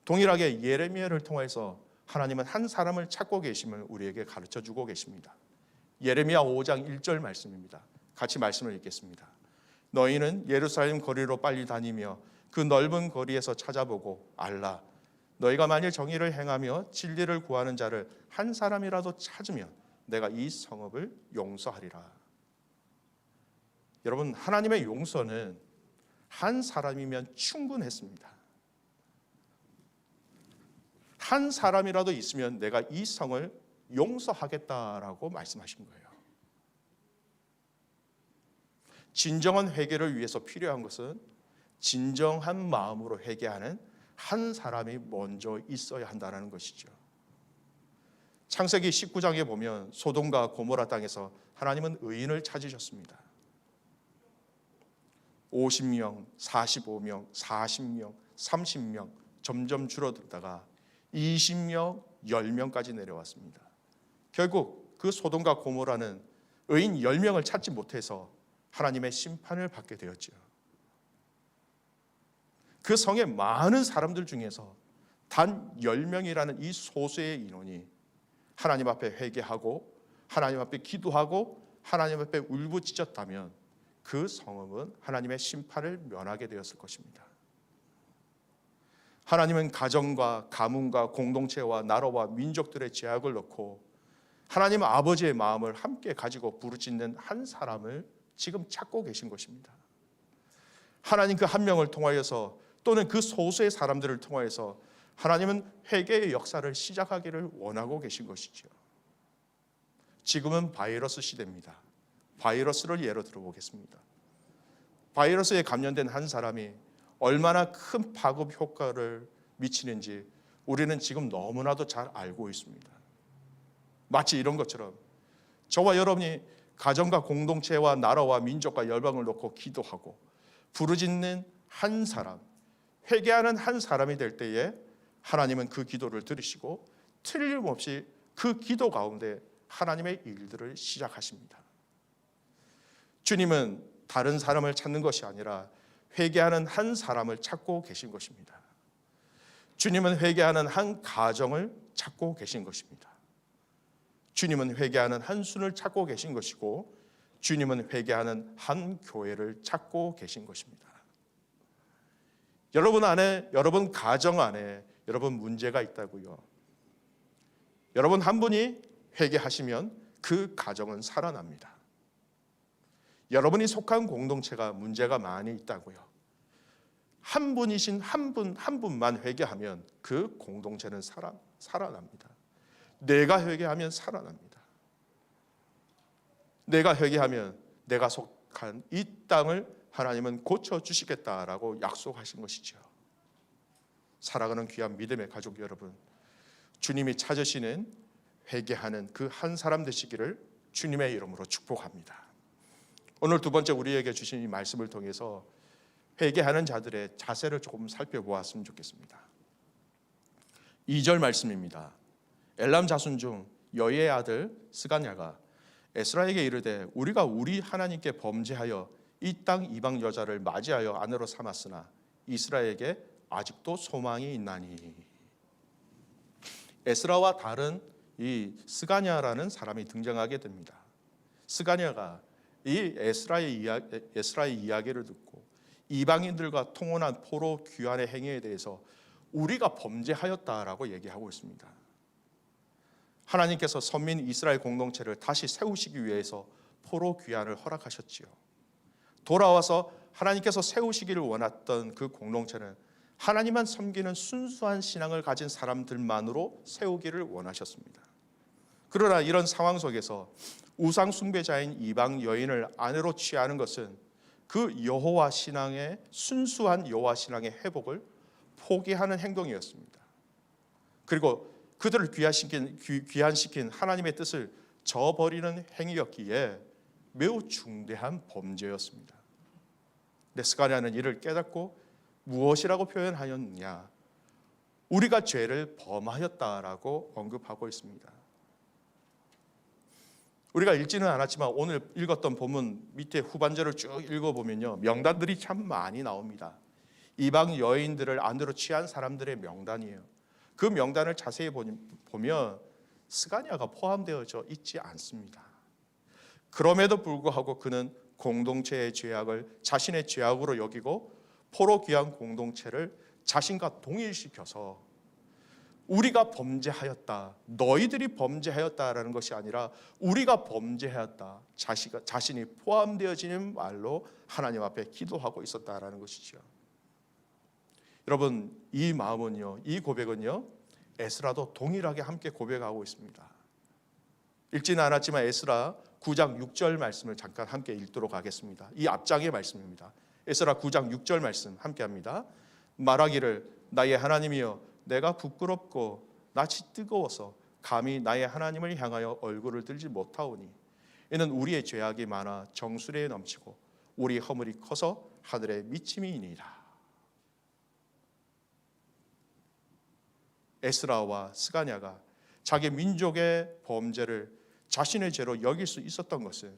동일하게 예레미야를 통해서 하나님은 한 사람을 찾고 계심을 우리에게 가르쳐주고 계십니다. 예레미야 5장 1절 말씀입니다. 같이 말씀을 읽겠습니다. 너희는 예루살렘 거리로 빨리 다니며 그 넓은 거리에서 찾아보고 알라. 너희가 만일 정의를 행하며 진리를 구하는 자를 한 사람이라도 찾으면 내가 이 성읍을 용서하리라. 여러분, 하나님의 용서는 한 사람이면 충분했습니다. 한 사람이라도 있으면 내가 이 성을 용서하겠다라고 말씀하신 거예요. 진정한 회개를 위해서 필요한 것은 진정한 마음으로 회개하는 한 사람이 먼저 있어야 한다는 것이죠. 창세기 19장에 보면 소돔과 고모라 땅에서 하나님은 의인을 찾으셨습니다. 50명, 45명, 40명, 30명 점점 줄어들다가 20명, 10명까지 내려왔습니다. 결국 그 소돔과 고모라는 의인 10명을 찾지 못해서 하나님의 심판을 받게 되었죠. 그 성의 많은 사람들 중에서 단 10명이라는 이 소수의 인원이 하나님 앞에 회개하고 하나님 앞에 기도하고 하나님 앞에 울부짖었다면 그 성읍은 하나님의 심판을 면하게 되었을 것입니다. 하나님은 가정과 가문과 공동체와 나라와 민족들의 죄악을 넣고 하나님 아버지의 마음을 함께 가지고 부르짖는 한 사람을 지금 찾고 계신 것입니다. 하나님 그 한 명을 통하여서 또는 그 소수의 사람들을 통하여서 하나님은 회개의 역사를 시작하기를 원하고 계신 것이죠. 지금은 바이러스 시대입니다. 바이러스를 예로 들어보겠습니다. 바이러스에 감염된 한 사람이 얼마나 큰 파급 효과를 미치는지 우리는 지금 너무나도 잘 알고 있습니다. 마치 이런 것처럼 저와 여러분이 가정과 공동체와 나라와 민족과 열방을 놓고 기도하고 부르짖는 한 사람, 회개하는 한 사람이 될 때에 하나님은 그 기도를 들으시고 틀림없이 그 기도 가운데 하나님의 일들을 시작하십니다. 주님은 다른 사람을 찾는 것이 아니라 회개하는 한 사람을 찾고 계신 것입니다. 주님은 회개하는 한 가정을 찾고 계신 것입니다. 주님은 회개하는 한 순을 찾고 계신 것이고 주님은 회개하는 한 교회를 찾고 계신 것입니다. 여러분 안에, 여러분 가정 안에 여러분 문제가 있다고요. 여러분 한 분이 회개하시면 그 가정은 살아납니다. 여러분이 속한 공동체가 문제가 많이 있다고요. 한 분이신 한 분만 회개하면 그 공동체는 살아납니다. 내가 회개하면 살아납니다. 내가 회개하면 내가 속한 이 땅을 하나님은 고쳐주시겠다라고 약속하신 것이죠. 살아가는 귀한 믿음의 가족 여러분, 주님이 찾으시는 회개하는 그 한 사람 되시기를 주님의 이름으로 축복합니다. 오늘 두 번째 우리에게 주신 이 말씀을 통해서 회개하는 자들의 자세를 조금 살펴보았으면 좋겠습니다. 2절 말씀입니다. 엘람 자손 중 여의 아들 스가냐가 에스라에게 이르되 우리가 우리 하나님께 범죄하여 이 땅 이방 여자를 맞이하여 아내로 삼았으나 이스라엘에게 아직도 소망이 있나니. 에스라와 다른 이 스가냐라는 사람이 등장하게 됩니다. 스가냐가 이 에스라의 이야기를 듣고 이방인들과 통혼한 포로 귀환의 행위에 대해서 우리가 범죄하였다라고 얘기하고 있습니다. 하나님께서 선민 이스라엘 공동체를 다시 세우시기 위해서 포로 귀환을 허락하셨지요. 돌아와서 하나님께서 세우시기를 원했던 그 공동체는 하나님만 섬기는 순수한 신앙을 가진 사람들만으로 세우기를 원하셨습니다. 그러나 이런 상황 속에서 우상 숭배자인 이방 여인을 아내로 취하는 것은 그 여호와 신앙의 순수한 여호와 신앙의 회복을 포기하는 행동이었습니다. 그리고 그들을 귀환시킨 하나님의 뜻을 저버리는 행위였기에 매우 중대한 범죄였습니다. 근데 스가랴는 이를 깨닫고 무엇이라고 표현하였느냐? 우리가 죄를 범하였다라고 언급하고 있습니다. 우리가 읽지는 않았지만 오늘 읽었던 본문 밑에 후반절을 쭉 읽어보면요, 명단들이 참 많이 나옵니다. 이방 여인들을 아내로 취한 사람들의 명단이에요. 그 명단을 자세히 보면 스가냐가 포함되어져 있지 않습니다. 그럼에도 불구하고 그는 공동체의 죄악을 자신의 죄악으로 여기고 포로 귀한 공동체를 자신과 동일시켜서 우리가 범죄하였다, 너희들이 범죄하였다라는 것이 아니라 우리가 범죄하였다, 자신이 포함되어지는 말로 하나님 앞에 기도하고 있었다라는 것이죠. 여러분, 이 마음은요, 이 고백은요, 에스라도 동일하게 함께 고백하고 있습니다. 읽지는 않았지만 에스라 9장 6절 말씀을 잠깐 함께 읽도록 하겠습니다. 이 앞장의 말씀입니다. 에스라 9장 6절 말씀 함께 합니다. 말하기를 나의 하나님이여 내가 부끄럽고 낯이 뜨거워서 감히 나의 하나님을 향하여 얼굴을 들지 못하오니 이는 우리의 죄악이 많아 정수리에 넘치고 우리 허물이 커서 하늘에 미침이니라. 에스라와 스가냐가 자기 민족의 범죄를 자신의 죄로 여길 수 있었던 것은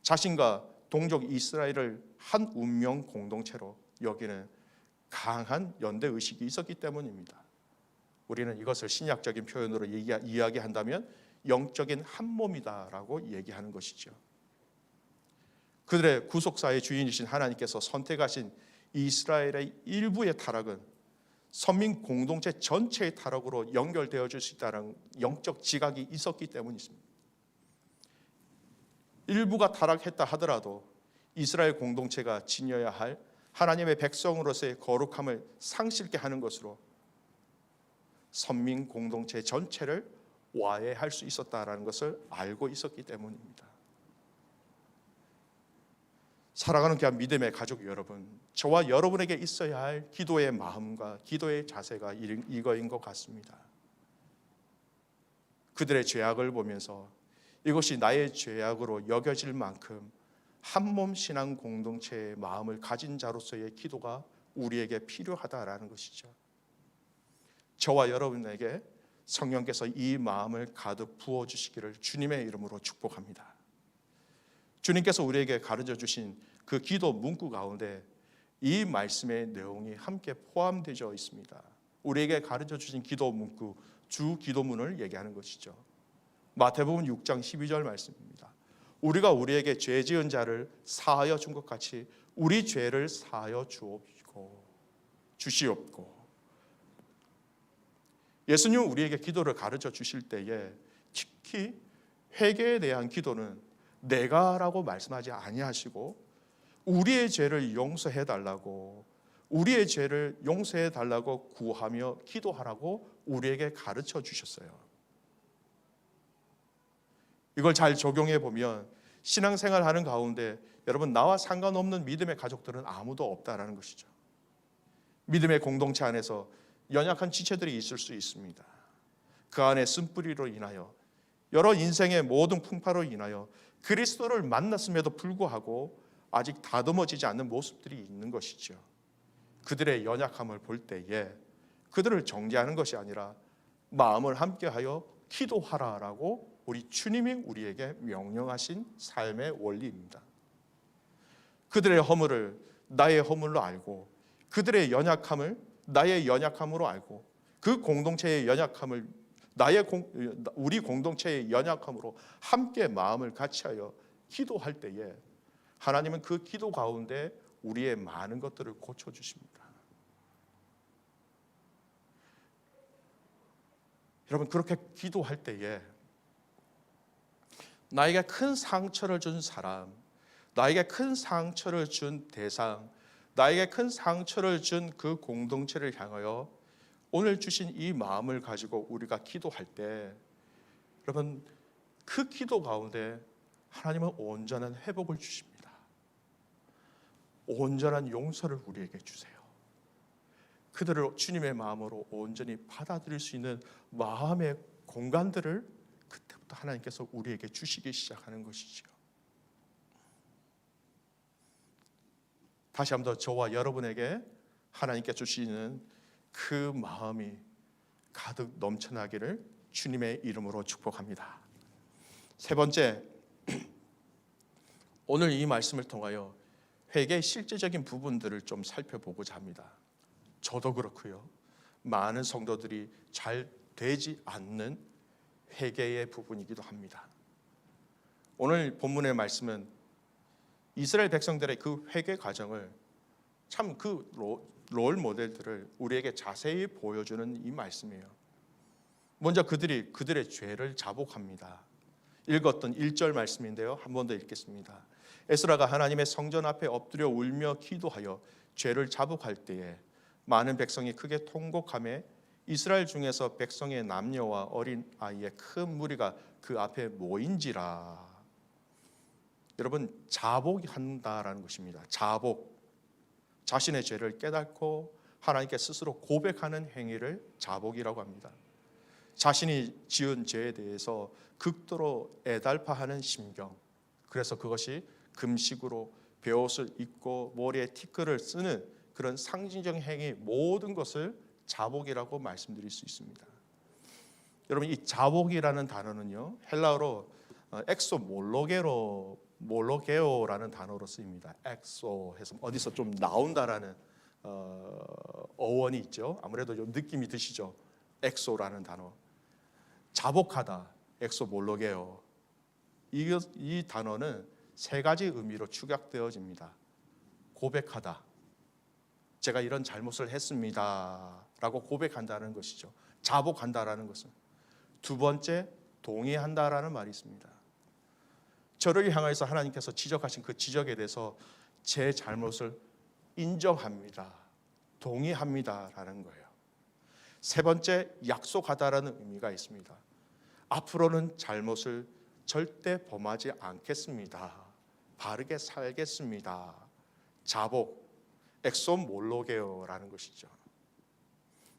자신과 동족 이스라엘을 한 운명 공동체로 여기는 강한 연대 의식이 있었기 때문입니다. 우리는 이것을 신약적인 표현으로 이야기한다면 영적인 한 몸이다라고 얘기하는 것이죠. 그들의 구속사의 주인이신 하나님께서 선택하신 이스라엘의 일부의 타락은 선민 공동체 전체의 타락으로 연결되어질 수 있다는 영적 지각이 있었기 때문입니다. 일부가 타락했다 하더라도 이스라엘 공동체가 지녀야 할 하나님의 백성으로서의 거룩함을 상실케 하는 것으로 선민 공동체 전체를 와해할 수 있었다라는 것을 알고 있었기 때문입니다. 사랑하는 귀한 믿음의 가족 여러분, 저와 여러분에게 있어야 할 기도의 마음과 기도의 자세가 이거인 것 같습니다. 그들의 죄악을 보면서 이것이 나의 죄악으로 여겨질 만큼 한몸 신앙 공동체의 마음을 가진 자로서의 기도가 우리에게 필요하다라는 것이죠. 저와 여러분에게 성령께서 이 마음을 가득 부어주시기를 주님의 이름으로 축복합니다. 주님께서 우리에게 가르쳐 주신 그 기도 문구 가운데 이 말씀의 내용이 함께 포함되어 있습니다. 우리에게 가르쳐 주신 기도 문구, 주 기도문을 얘기하는 것이죠. 마태복음 6장 12절 말씀입니다. 우리가 우리에게 죄 지은 자를 사하여 준 것 같이 우리 죄를 사하여 주시옵고. 예수님은 우리에게 기도를 가르쳐 주실 때에 특히 회개에 대한 기도는 내가라고 말씀하지 아니하시고 우리의 죄를 용서해 달라고, 우리의 죄를 용서해 달라고 구하며 기도하라고 우리에게 가르쳐 주셨어요. 이걸 잘 적용해 보면 신앙생활 하는 가운데 여러분 나와 상관없는 믿음의 가족들은 아무도 없다라는 것이죠. 믿음의 공동체 안에서 연약한 지체들이 있을 수 있습니다. 그 안에 쓴뿌리로 인하여 여러 인생의 모든 풍파로 인하여 그리스도를 만났음에도 불구하고 아직 다듬어지지 않는 모습들이 있는 것이죠. 그들의 연약함을 볼 때에 그들을 정죄하는 것이 아니라 마음을 함께하여 기도하라라고 우리 주님이 우리에게 명령하신 삶의 원리입니다. 그들의 허물을 나의 허물로 알고 그들의 연약함을 나의 연약함으로 알고 그 공동체의 연약함을 우리 공동체의 연약함으로 함께 마음을 같이하여 기도할 때에 하나님은 그 기도 가운데 우리의 많은 것들을 고쳐주십니다. 여러분 그렇게 기도할 때에 나에게 큰 상처를 준 사람, 나에게 큰 상처를 준 대상, 나에게 큰 상처를 준 그 공동체를 향하여 오늘 주신 이 마음을 가지고 우리가 기도할 때 여러분 그 기도 가운데 하나님은 온전한 회복을 주십니다. 온전한 용서를 우리에게 주세요. 그들을 주님의 마음으로 온전히 받아들일 수 있는 마음의 공간들을 그때부터 하나님께서 우리에게 주시기 시작하는 것이죠. 다시 한번 저와 여러분에게 하나님께 주시는 그 마음이 가득 넘쳐나기를 주님의 이름으로 축복합니다. 세 번째, 오늘 이 말씀을 통하여 회개의 실제적인 부분들을 좀 살펴보고자 합니다. 저도 그렇고요. 많은 성도들이 잘 되지 않는 회개의 부분이기도 합니다. 오늘 본문의 말씀은 이스라엘 백성들의 그 회개 과정을 참 그 롤 모델들을 우리에게 자세히 보여주는 이 말씀이에요. 먼저 그들의 죄를 자복합니다. 읽었던 1절 말씀인데요. 한 번 더 읽겠습니다. 에스라가 하나님의 성전 앞에 엎드려 울며 기도하여 죄를 자복할 때에 많은 백성이 크게 통곡하며 이스라엘 중에서 백성의 남녀와 어린 아이의 큰 무리가 그 앞에 모인지라. 여러분, 자복한다라는 것입니다. 자복, 자신의 죄를 깨닫고 하나님께 스스로 고백하는 행위를 자복이라고 합니다. 자신이 지은 죄에 대해서 극도로 애달파하는 심경, 그래서 그것이 금식으로 베옷을 입고 머리에 티끌을 쓰는 그런 상징적 행위, 모든 것을 자복이라고 말씀드릴 수 있습니다. 여러분, 이 자복이라는 단어는요, 헬라어로 몰로게오라는 단어로 쓰입니다. 엑소 해서 어디서 좀 나온다라는 어원이 있죠. 아무래도 좀 느낌이 드시죠. 엑소라는 단어, 자복하다, 엑소몰로게오. 이 단어는 세 가지 의미로 축약되어집니다. 고백하다, 제가 이런 잘못을 했습니다 라고 고백한다는 것이죠. 자복한다라는 것은. 두 번째, 동의한다라는 말이 있습니다. 저를 향해서 하나님께서 지적하신 그 지적에 대해서 제 잘못을 인정합니다, 동의합니다라는 거예요. 세 번째, 약속하다라는 의미가 있습니다. 앞으로는 잘못을 절대 범하지 않겠습니다, 바르게 살겠습니다. 자복, 엑소몰로게오라는 것이죠.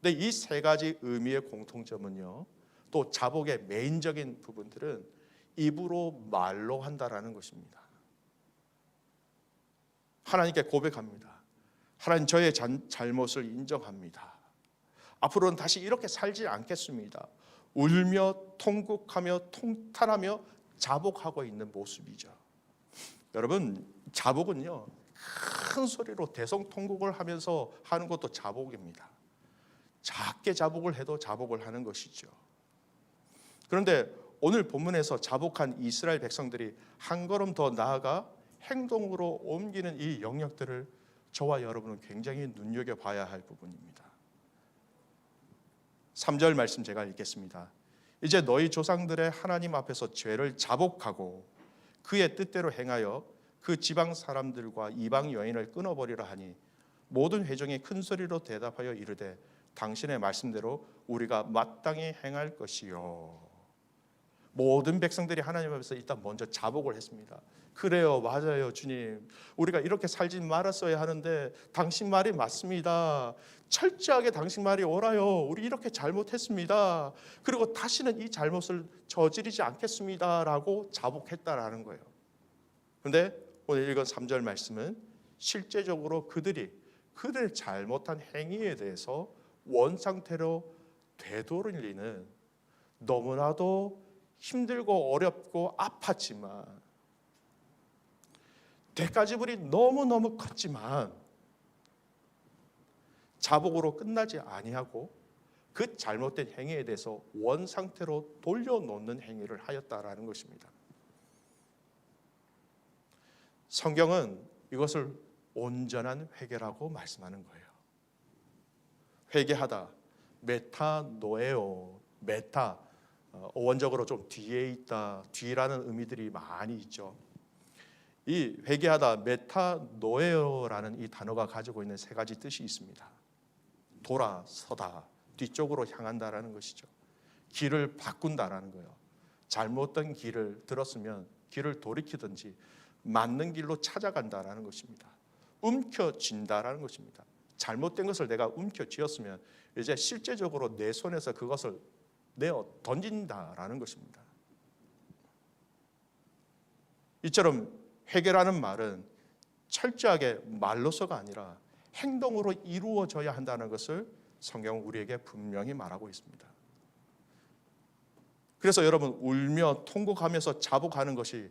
근데 이 세 가지 의미의 공통점은요, 또 자복의 메인적인 부분들은 입으로 말로 한다라는 것입니다. 하나님께 고백합니다. 하나님, 저의 잘못을 인정합니다. 앞으로는 다시 이렇게 살지 않겠습니다. 울며 통곡하며 통탄하며 자복하고 있는 모습이죠. 여러분, 자복은요, 큰 소리로 대성통곡을 하면서 하는 것도 자복입니다. 작게 자복을 해도 자복을 하는 것이죠. 그런데 오늘 본문에서 자복한 이스라엘 백성들이 한 걸음 더 나아가 행동으로 옮기는 이 영역들을 저와 여러분은 굉장히 눈여겨봐야 할 부분입니다. 3절 말씀 제가 읽겠습니다. 이제 너희 조상들의 하나님 앞에서 죄를 자복하고 그의 뜻대로 행하여 그 지방 사람들과 이방 여인을 끊어버리라 하니 모든 회중이 큰 소리로 대답하여 이르되 당신의 말씀대로 우리가 마땅히 행할 것이요. 모든 백성들이 하나님 앞에서 일단 먼저 자복을 했습니다. 그래요, 맞아요, 주님. 우리가 이렇게 살지 말았어야 하는데 당신 말이 맞습니다. 철저하게 당신 말이 옳아요. 우리 이렇게 잘못했습니다. 그리고 다시는 이 잘못을 저지르지 않겠습니다라고 자복했다라는 거예요. 그런데 오늘 읽은 3절 말씀은 실제적으로 그들이 잘못한 행위에 대해서 원상태로 되돌리는, 너무나도 힘들고 어렵고 아팠지만 대가지불이 너무너무 컸지만 자복으로 끝나지 아니하고 그 잘못된 행위에 대해서 원상태로 돌려놓는 행위를 하였다라는 것입니다. 성경은 이것을 온전한 회개라고 말씀하는 거예요. 회개하다, 메타노에오, 메타, 원적으로 좀 뒤에 있다, 뒤라는 의미들이 많이 있죠. 이 회개하다, 메타노에오라는 이 단어가 가지고 있는 세 가지 뜻이 있습니다. 돌아서다, 뒤쪽으로 향한다라는 것이죠. 길을 바꾼다라는 거예요. 잘못된 길을 들었으면 길을 돌이키든지 맞는 길로 찾아간다라는 것입니다. 움켜쥔다라는 것입니다. 잘못된 것을 내가 움켜쥐었으면 이제 실제적으로 내 손에서 그것을 내어 던진다라는 것입니다. 이처럼 회개라는 말은 철저하게 말로서가 아니라 행동으로 이루어져야 한다는 것을 성경은 우리에게 분명히 말하고 있습니다. 그래서 여러분, 울며 통곡하면서 자복하는 것이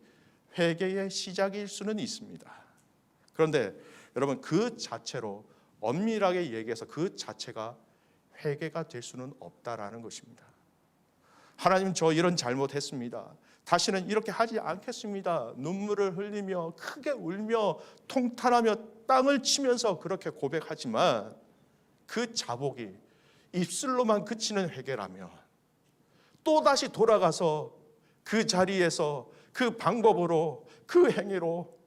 회개의 시작일 수는 있습니다. 그런데 여러분, 그 자체로 엄밀하게 얘기해서 그 자체가 회개가 될 수는 없다라는 것입니다. 하나님, 저 이런 잘못했습니다. 다시는 이렇게 하지 않겠습니다. 눈물을 흘리며 크게 울며 통탄하며 땅을 치면서 그렇게 고백하지만 그 자복이 입술로만 그치는 회개라면 또다시 돌아가서 그 자리에서 그 방법으로 그 행위로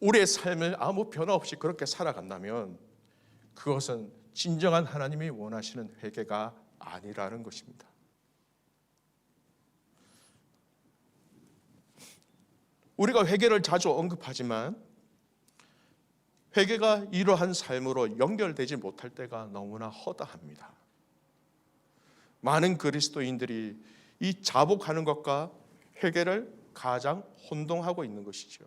우리의 삶을 아무 변화 없이 그렇게 살아간다면 그것은 진정한 하나님이 원하시는 회개가 아니라는 것입니다. 우리가 회개를 자주 언급하지만 회개가 이러한 삶으로 연결되지 못할 때가 너무나 허다합니다. 많은 그리스도인들이 이 자복하는 것과 회개를 가장 혼동하고 있는 것이죠.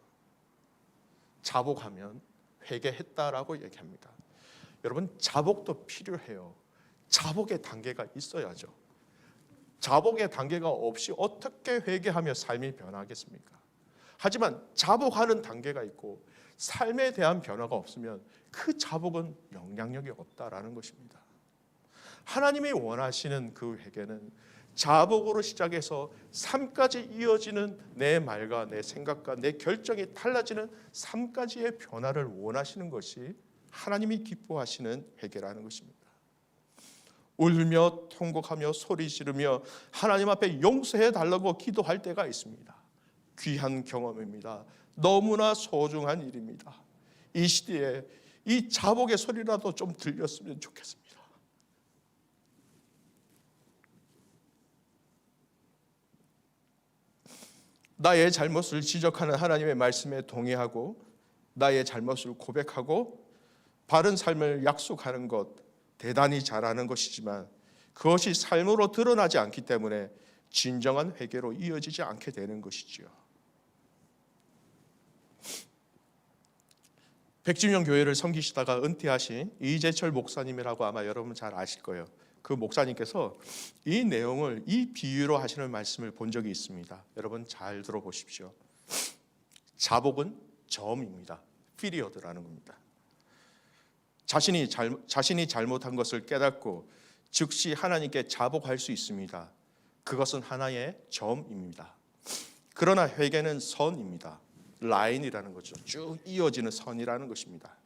자복하면 회개했다라고 얘기합니다. 여러분, 자복도 필요해요. 자복의 단계가 있어야죠. 자복의 단계가 없이 어떻게 회개하며 삶이 변하겠습니까? 하지만 자복하는 단계가 있고 삶에 대한 변화가 없으면 그 자복은 영향력이 없다라는 것입니다. 하나님이 원하시는 그 회개는 자복으로 시작해서 삶까지 이어지는 내 말과 내 생각과 내 결정이 달라지는 삶까지의 변화를 원하시는 것이 하나님이 기뻐하시는 회개라는 것입니다. 울며 통곡하며 소리 지르며 하나님 앞에 용서해 달라고 기도할 때가 있습니다. 귀한 경험입니다. 너무나 소중한 일입니다. 이 시대에 이 자복의 소리라도 좀 들렸으면 좋겠습니다. 나의 잘못을 지적하는 하나님의 말씀에 동의하고 나의 잘못을 고백하고 바른 삶을 약속하는 것 대단히 잘하는 것이지만 그것이 삶으로 드러나지 않기 때문에 진정한 회개로 이어지지 않게 되는 것이지요. 백지명 교회를 섬기시다가 은퇴하신 이재철 목사님이라고 아마 여러분 잘 아실 거예요. 그 목사님께서 이 내용을 이 비유로 하시는 말씀을 본 적이 있습니다. 여러분 잘 들어보십시오. 자복은 점입니다. 피리어드라는 겁니다. 자신이 잘못한 것을 깨닫고 즉시 하나님께 자복할 수 있습니다. 그것은 하나의 점입니다. 그러나 회개는 선입니다. 라인이라는 거죠. 쭉 이어지는 선이라는 것입니다.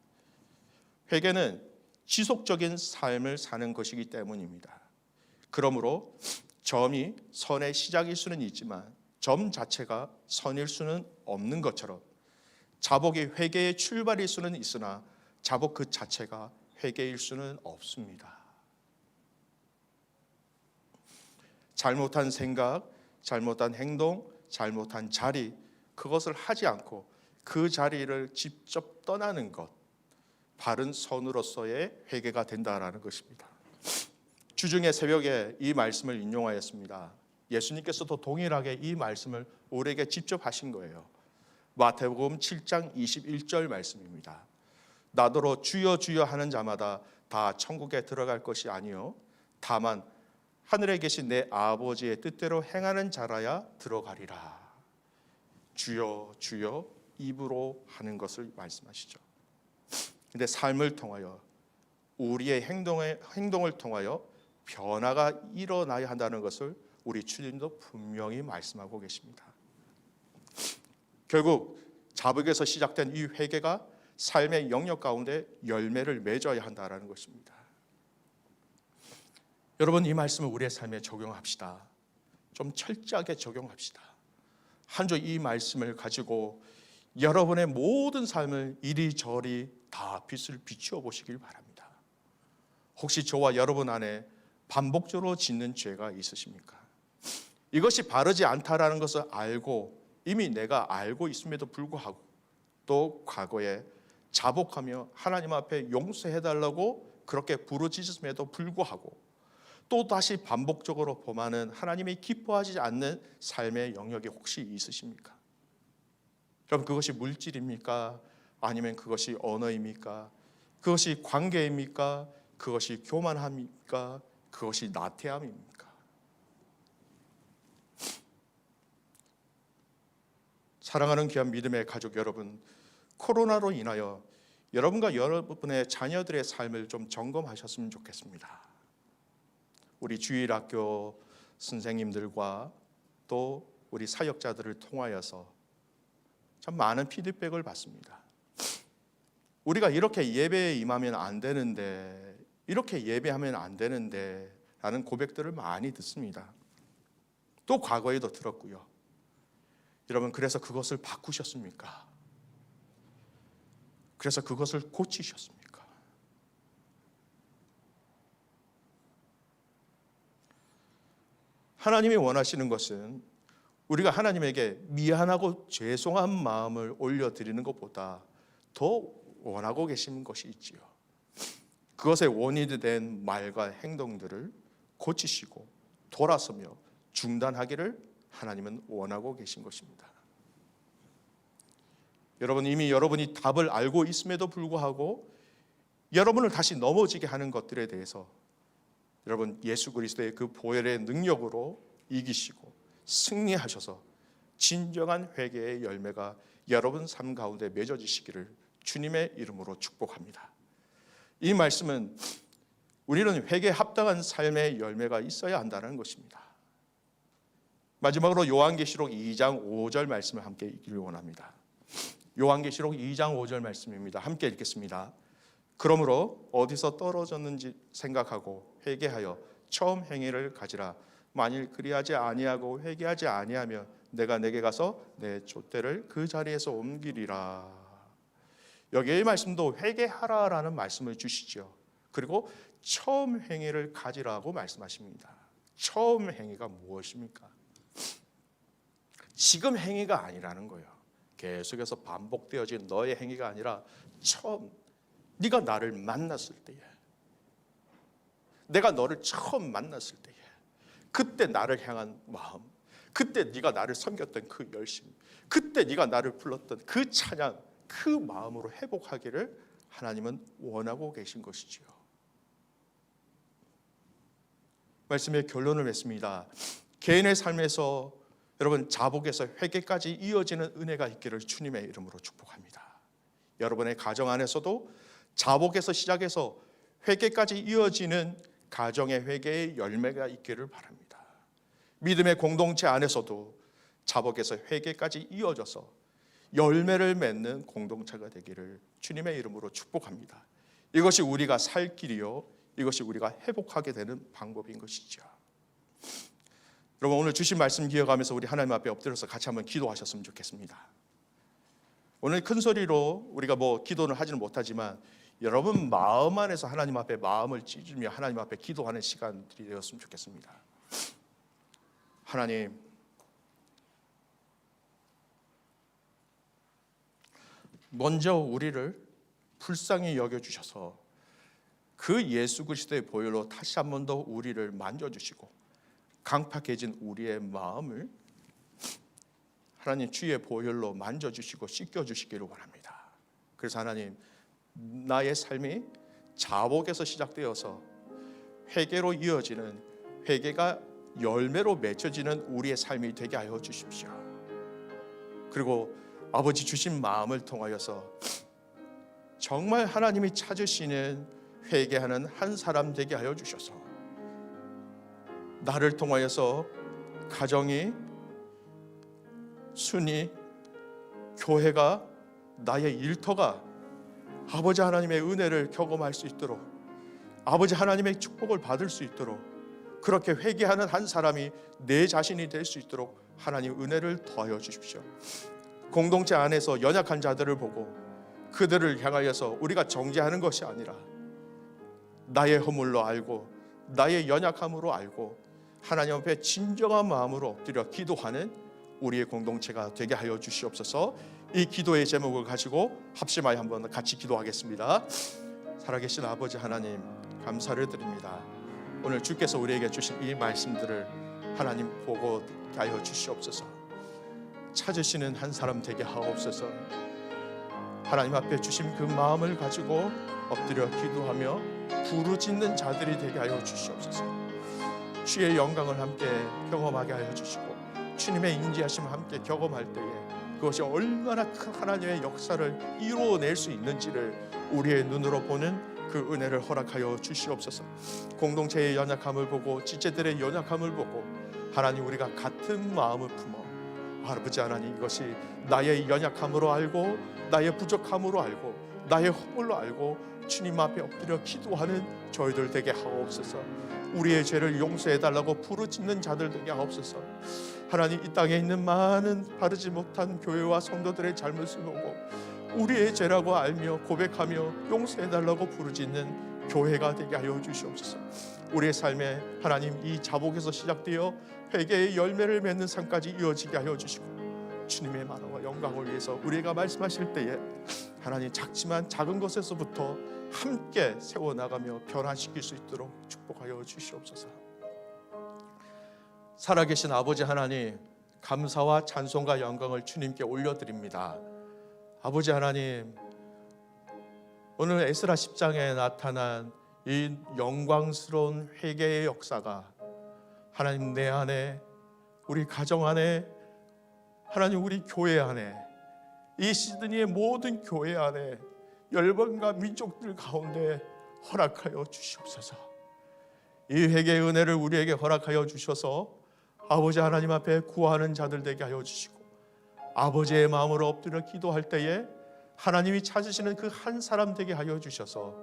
회개는 지속적인 삶을 사는 것이기 때문입니다. 그러므로 점이 선의 시작일 수는 있지만 점 자체가 선일 수는 없는 것처럼 자복이 회개의 출발일 수는 있으나 자복 그 자체가 회개일 수는 없습니다. 잘못한 생각, 잘못한 행동, 잘못한 자리, 그것을 하지 않고 그 자리를 직접 떠나는 것, 바른 선으로서의 회개가 된다라는 것입니다. 주중의 새벽에 이 말씀을 인용하였습니다. 예수님께서도 동일하게 이 말씀을 우리에게 직접 하신 거예요. 마태복음 7장 21절 말씀입니다. 나더러 주여 주여 하는 자마다 다 천국에 들어갈 것이 아니요 다만 하늘에 계신 내 아버지의 뜻대로 행하는 자라야 들어가리라. 주여 주여 입으로 하는 것을 말씀하시죠. 근데 삶을 통하여 우리의 행동을 통하여 변화가 일어나야 한다는 것을 우리 주님도 분명히 말씀하고 계십니다. 결국 자복에서 시작된 이 회개가 삶의 영역 가운데 열매를 맺어야 한다는 것입니다. 여러분, 이 말씀을 우리의 삶에 적용합시다. 좀 철저하게 적용합시다. 한 주 이 말씀을 가지고 여러분의 모든 삶을 이리저리 다 빛을 비추어 보시길 바랍니다. 혹시 저와 여러분 안에 반복적으로 짓는 죄가 있으십니까? 이것이 바르지 않다라는 것을 알고 이미 내가 알고 있음에도 불구하고 또 과거에 자복하며 하나님 앞에 용서해달라고 그렇게 부르짖음에도 불구하고 또 다시 반복적으로 범하는 하나님이 기뻐하지 않는 삶의 영역이 혹시 있으십니까? 그럼 그것이 물질입니까? 아니면 그것이 언어입니까? 그것이 관계입니까? 그것이 교만함입니까? 그것이 나태함입니까? 사랑하는 귀한 믿음의 가족 여러분, 코로나로 인하여 여러분과 여러분의 자녀들의 삶을 좀 점검하셨으면 좋겠습니다. 우리 주일학교 선생님들과 또 우리 사역자들을 통하여서 참 많은 피드백을 받습니다. 우리가 이렇게 예배에 임하면 안 되는데, 이렇게 예배하면 안 되는데 라는 고백들을 많이 듣습니다. 또 과거에도 들었고요. 여러분, 그래서 그것을 바꾸셨습니까? 그래서 그것을 고치셨습니까? 하나님이 원하시는 것은 우리가 하나님에게 미안하고 죄송한 마음을 올려드리는 것보다 더 원하고 계신 것이 있지요. 그것의 원인이 된 말과 행동들을 고치시고 돌아서며 중단하기를 하나님은 원하고 계신 것입니다. 여러분, 이미 여러분이 답을 알고 있음에도 불구하고 여러분을 다시 넘어지게 하는 것들에 대해서 여러분, 예수 그리스도의 그 보혈의 능력으로 이기시고 승리하셔서 진정한 회개의 열매가 여러분 삶 가운데 맺어지시기를 주님의 이름으로 축복합니다. 이 말씀은 우리는 회개에 합당한 삶의 열매가 있어야 한다는 것입니다. 마지막으로 요한계시록 2장 5절 말씀을 함께 읽기를 원합니다. 요한계시록 2장 5절 말씀입니다. 함께 읽겠습니다. 그러므로 어디서 떨어졌는지 생각하고 회개하여 처음 행위를 가지라. 만일 그리하지 아니하고 회개하지 아니하면 내가 내게 가서 내 촛대를 그 자리에서 옮기리라. 여기의 말씀도 회개하라라는 말씀을 주시죠. 그리고 처음 행위를 가지라고 말씀하십니다. 처음 행위가 무엇입니까? 지금 행위가 아니라는 거예요. 계속해서 반복되어진 너의 행위가 아니라 처음, 네가 나를 만났을 때에, 내가 너를 처음 만났을 때에 그때 나를 향한 마음, 그때 네가 나를 섬겼던 그 열심, 그때 네가 나를 불렀던 그 찬양, 그 마음으로 회복하기를 하나님은 원하고 계신 것이지요. 말씀의 결론을 맺습니다. 개인의 삶에서 여러분, 자복에서 회개까지 이어지는 은혜가 있기를 주님의 이름으로 축복합니다. 여러분의 가정 안에서도 자복에서 시작해서 회개까지 이어지는 가정의 회개의 열매가 있기를 바랍니다. 믿음의 공동체 안에서도 자복에서 회개까지 이어져서 열매를 맺는 공동체가 되기를 주님의 이름으로 축복합니다. 이것이 우리가 살 길이요, 이것이 우리가 회복하게 되는 방법인 것이죠. 여러분, 오늘 주신 말씀 기억하면서 우리 하나님 앞에 엎드려서 같이 한번 기도하셨으면 좋겠습니다. 오늘 큰 소리로 우리가 기도는 하지는 못하지만 여러분 마음 안에서 하나님 앞에 마음을 찢으며 하나님 앞에 기도하는 시간들이 되었으면 좋겠습니다. 하나님, 먼저 우리를 불쌍히 여겨주셔서 그 예수 그리스도의 보혈로 다시 한 번 더 우리를 만져주시고 강팍해진 우리의 마음을 하나님 주의 보혈로 만져주시고 씻겨주시기를 원합니다. 그래서 하나님, 나의 삶이 자복에서 시작되어서 회개로 이어지는, 회개가 열매로 맺혀지는 우리의 삶이 되게 하여 주십시오. 그리고 아버지 주신 마음을 통하여서 정말 하나님이 찾으시는 회개하는 한 사람 되게 하여 주셔서 나를 통하여서 가정이, 순이, 교회가, 나의 일터가 아버지 하나님의 은혜를 경험할 수 있도록, 아버지 하나님의 축복을 받을 수 있도록, 그렇게 회개하는 한 사람이 내 자신이 될 수 있도록 하나님 은혜를 더하여 주십시오. 공동체 안에서 연약한 자들을 보고 그들을 향하여서 우리가 정죄하는 것이 아니라 나의 허물로 알고 나의 연약함으로 알고 하나님 앞에 진정한 마음으로 엎드려 기도하는 우리의 공동체가 되게 하여 주시옵소서. 이 기도의 제목을 가지고 합심하여 한번 같이 기도하겠습니다. 살아계신 아버지 하나님, 감사를 드립니다. 오늘 주께서 우리에게 주신 이 말씀들을 하나님 보고 듣게 하여 주시옵소서. 찾으시는 한 사람 되게 하옵소서. 하나님 앞에 주신 그 마음을 가지고 엎드려 기도하며 부르짖는 자들이 되게 하여 주시옵소서. 주의 영광을 함께 경험하게 하여 주시고 주님의 인지하심을 함께 경험할 때에 그것이 얼마나 큰 하나님의 역사를 이루어낼 수 있는지를 우리의 눈으로 보는 그 은혜를 허락하여 주시옵소서. 공동체의 연약함을 보고 지체들의 연약함을 보고 하나님, 우리가 같은 마음을 품어 아버지 하나님, 이것이 나의 연약함으로 알고 나의 부족함으로 알고 나의 허물로 알고 주님 앞에 엎드려 기도하는 저희들 되게 하옵소서. 우리의 죄를 용서해달라고 부르짖는 자들 되게 하옵소서. 하나님, 이 땅에 있는 많은 바르지 못한 교회와 성도들의 잘못을 보고 우리의 죄라고 알며 고백하며 용서해달라고 부르짖는 교회가 되게 하여 주시옵소서. 우리의 삶에 하나님 이 자복에서 시작되어 회개의 열매를 맺는 삶까지 이어지게 하여 주시고, 주님의 만화와 영광을 위해서 우리가 말씀하실 때에 하나님 작지만 작은 것에서부터 함께 세워나가며 변화시킬 수 있도록 축복하여 주시옵소서. 살아계신 아버지 하나님, 감사와 찬송과 영광을 주님께 올려드립니다. 아버지 하나님, 오늘 에스라 10장에 나타난 이 영광스러운 회개의 역사가 하나님 내 안에, 우리 가정 안에, 하나님 우리 교회 안에, 이 시드니의 모든 교회 안에, 열방과 민족들 가운데 허락하여 주시옵소서. 이 회개의 은혜를 우리에게 허락하여 주셔서 아버지 하나님 앞에 구하는 자들 되게 하여 주시고, 아버지의 마음으로 엎드려 기도할 때에 하나님이 찾으시는 그 한 사람 되게 하여 주셔서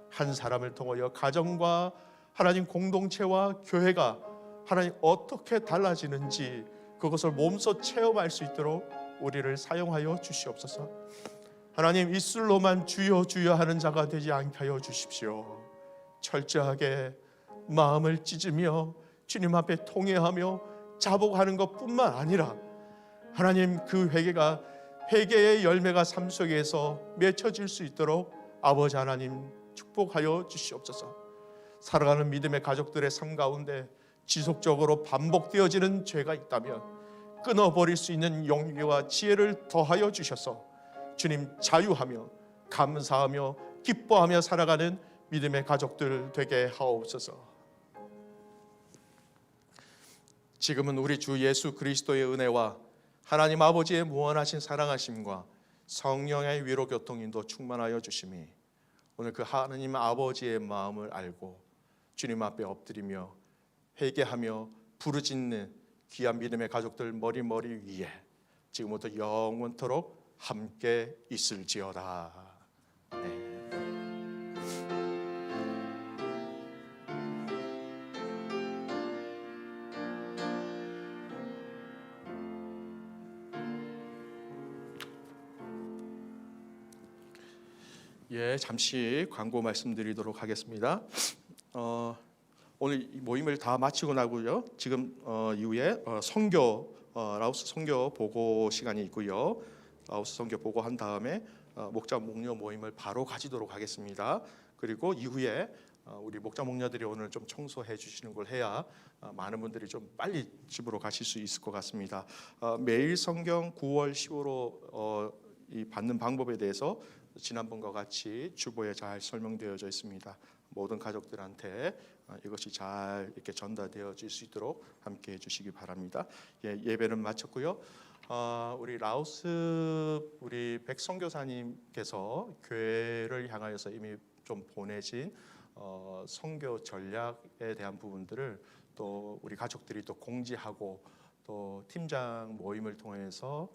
한 사람을 통하여 가정과 하나님 공동체와 교회가 하나님 어떻게 달라지는지 그것을 몸소 체험할 수 있도록 우리를 사용하여 주시옵소서. 하나님, 입술로만 주여 주여 하는 자가 되지 않게 하여 주십시오. 철저하게 마음을 찢으며 주님 앞에 통회하며 자복하는 것뿐만 아니라 하나님 그 회개의 열매가 삶 속에서 맺혀질 수 있도록 아버지 하나님 축복하여 주시옵소서. 살아가는 믿음의 가족들의 삶 가운데 지속적으로 반복되어지는 죄가 있다면 끊어버릴 수 있는 용기와 지혜를 더하여 주셔서 주님 자유하며 감사하며 기뻐하며 살아가는 믿음의 가족들 되게 하옵소서. 지금은 우리 주 예수 그리스도의 은혜와 하나님 아버지의 무한하신 사랑하심과 성령의 위로 교통인도 충만하여 주심이 오늘 그 하나님 아버지의 마음을 알고 주님 앞에 엎드리며 회개하며 부르짖는 귀한 믿음의 가족들 머리 위에 지금부터 영원토록 함께 있을지어다. 아멘. 잠시 광고 말씀드리도록 하겠습니다. 오늘 이 모임을 다 마치고 나고요. 지금 이후에 라오스 선교 보고 시간이 있고요. 라오스 선교 보고 한 다음에 목자 목녀 모임을 바로 가지도록 하겠습니다. 그리고 이후에 우리 목자 목녀들이 오늘 좀 청소해 주시는 걸 해야 많은 분들이 좀 빨리 집으로 가실 수 있을 것 같습니다. 매일 성경 9월 10호로 이 받는 방법에 대해서 지난번과 같이 주보에 잘 설명되어져 있습니다. 모든 가족들한테 이것이 잘 이렇게 전달되어질 수 있도록 함께 해주시기 바랍니다. 예배는 마쳤고요. 우리 라오스 우리 백 선교사님께서 교회를 향하여서 이미 좀 보내진 선교 전략에 대한 부분들을 또 우리 가족들이 또 공지하고 또 팀장 모임을 통해서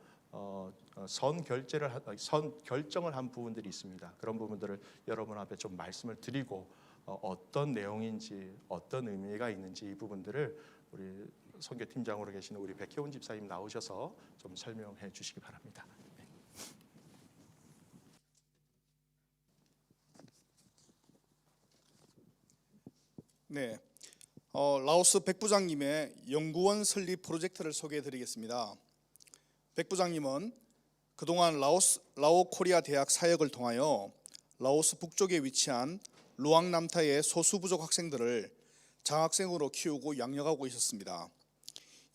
선 결정을 한 부분들이 있습니다. 그런 부분들을 여러분 앞에 좀 말씀을 드리고 어떤 내용인지 어떤 의미가 있는지 이 부분들을 우리 선교팀장으로 계시는 우리 백혜원 집사님 나오셔서 좀 설명해 주시기 바랍니다. 네, 라오스 백 부장님의 연구원 설립 프로젝트를 소개해 드리겠습니다. 백 부장님은 그동안 라오 코리아 대학 사역을 통하여 라오스 북쪽에 위치한 루앙남타의 소수부족 학생들을 장학생으로 키우고 양육하고 있었습니다.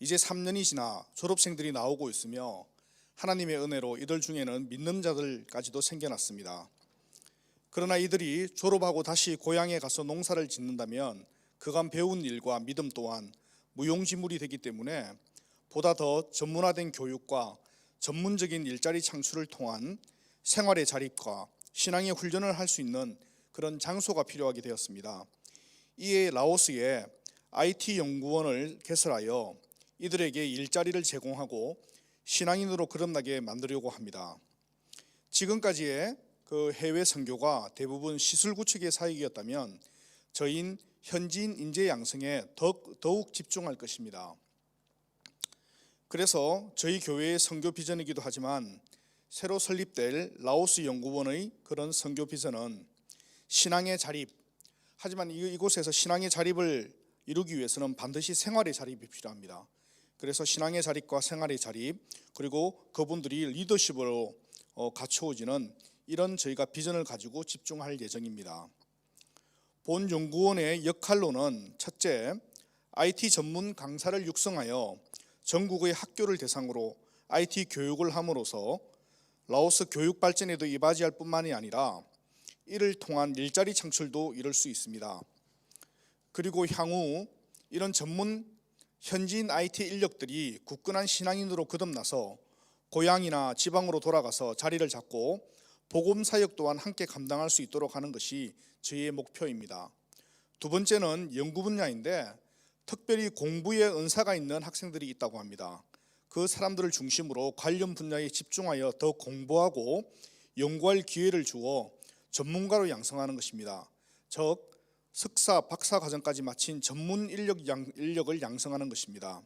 이제 3년이 지나 졸업생들이 나오고 있으며 하나님의 은혜로 이들 중에는 믿는 자들까지도 생겨났습니다. 그러나 이들이 졸업하고 다시 고향에 가서 농사를 짓는다면 그간 배운 일과 믿음 또한 무용지물이 되기 때문에 보다 더 전문화된 교육과 전문적인 일자리 창출을 통한 생활의 자립과 신앙의 훈련을 할 수 있는 그런 장소가 필요하게 되었습니다. 이에 라오스에 IT 연구원을 개설하여 이들에게 일자리를 제공하고 신앙인으로 거듭나게 만들려고 합니다. 지금까지의 그 해외 선교가 대부분 시술구축의 사역이었다면 저희는 현지인 인재 양성에 더욱 집중할 것입니다. 그래서 저희 교회의 선교 비전이기도 하지만 새로 설립될 라오스 연구원의 그런 선교 비전은 신앙의 자립, 하지만 이곳에서 신앙의 자립을 이루기 위해서는 반드시 생활의 자립이 필요합니다. 그래서 신앙의 자립과 생활의 자립, 그리고 그분들이 리더십으로 갖추어지는 이런 저희가 비전을 가지고 집중할 예정입니다. 본 연구원의 역할로는 첫째, IT 전문 강사를 육성하여 전국의 학교를 대상으로 IT 교육을 함으로써 라오스 교육 발전에도 이바지할 뿐만이 아니라 이를 통한 일자리 창출도 이룰 수 있습니다. 그리고 향후 이런 전문 현지인 IT 인력들이 굳건한 신앙인으로 거듭나서 고향이나 지방으로 돌아가서 자리를 잡고 복음 사역 또한 함께 감당할 수 있도록 하는 것이 저희의 목표입니다. 두 번째는 연구 분야인데 특별히 공부에 은사가 있는 학생들이 있다고 합니다. 그 사람들을 중심으로 관련 분야에 집중하여 더 공부하고 연구할 기회를 주어 전문가로 양성하는 것입니다. 즉 석사, 박사 과정까지 마친 전문 인력을 양성하는 것입니다.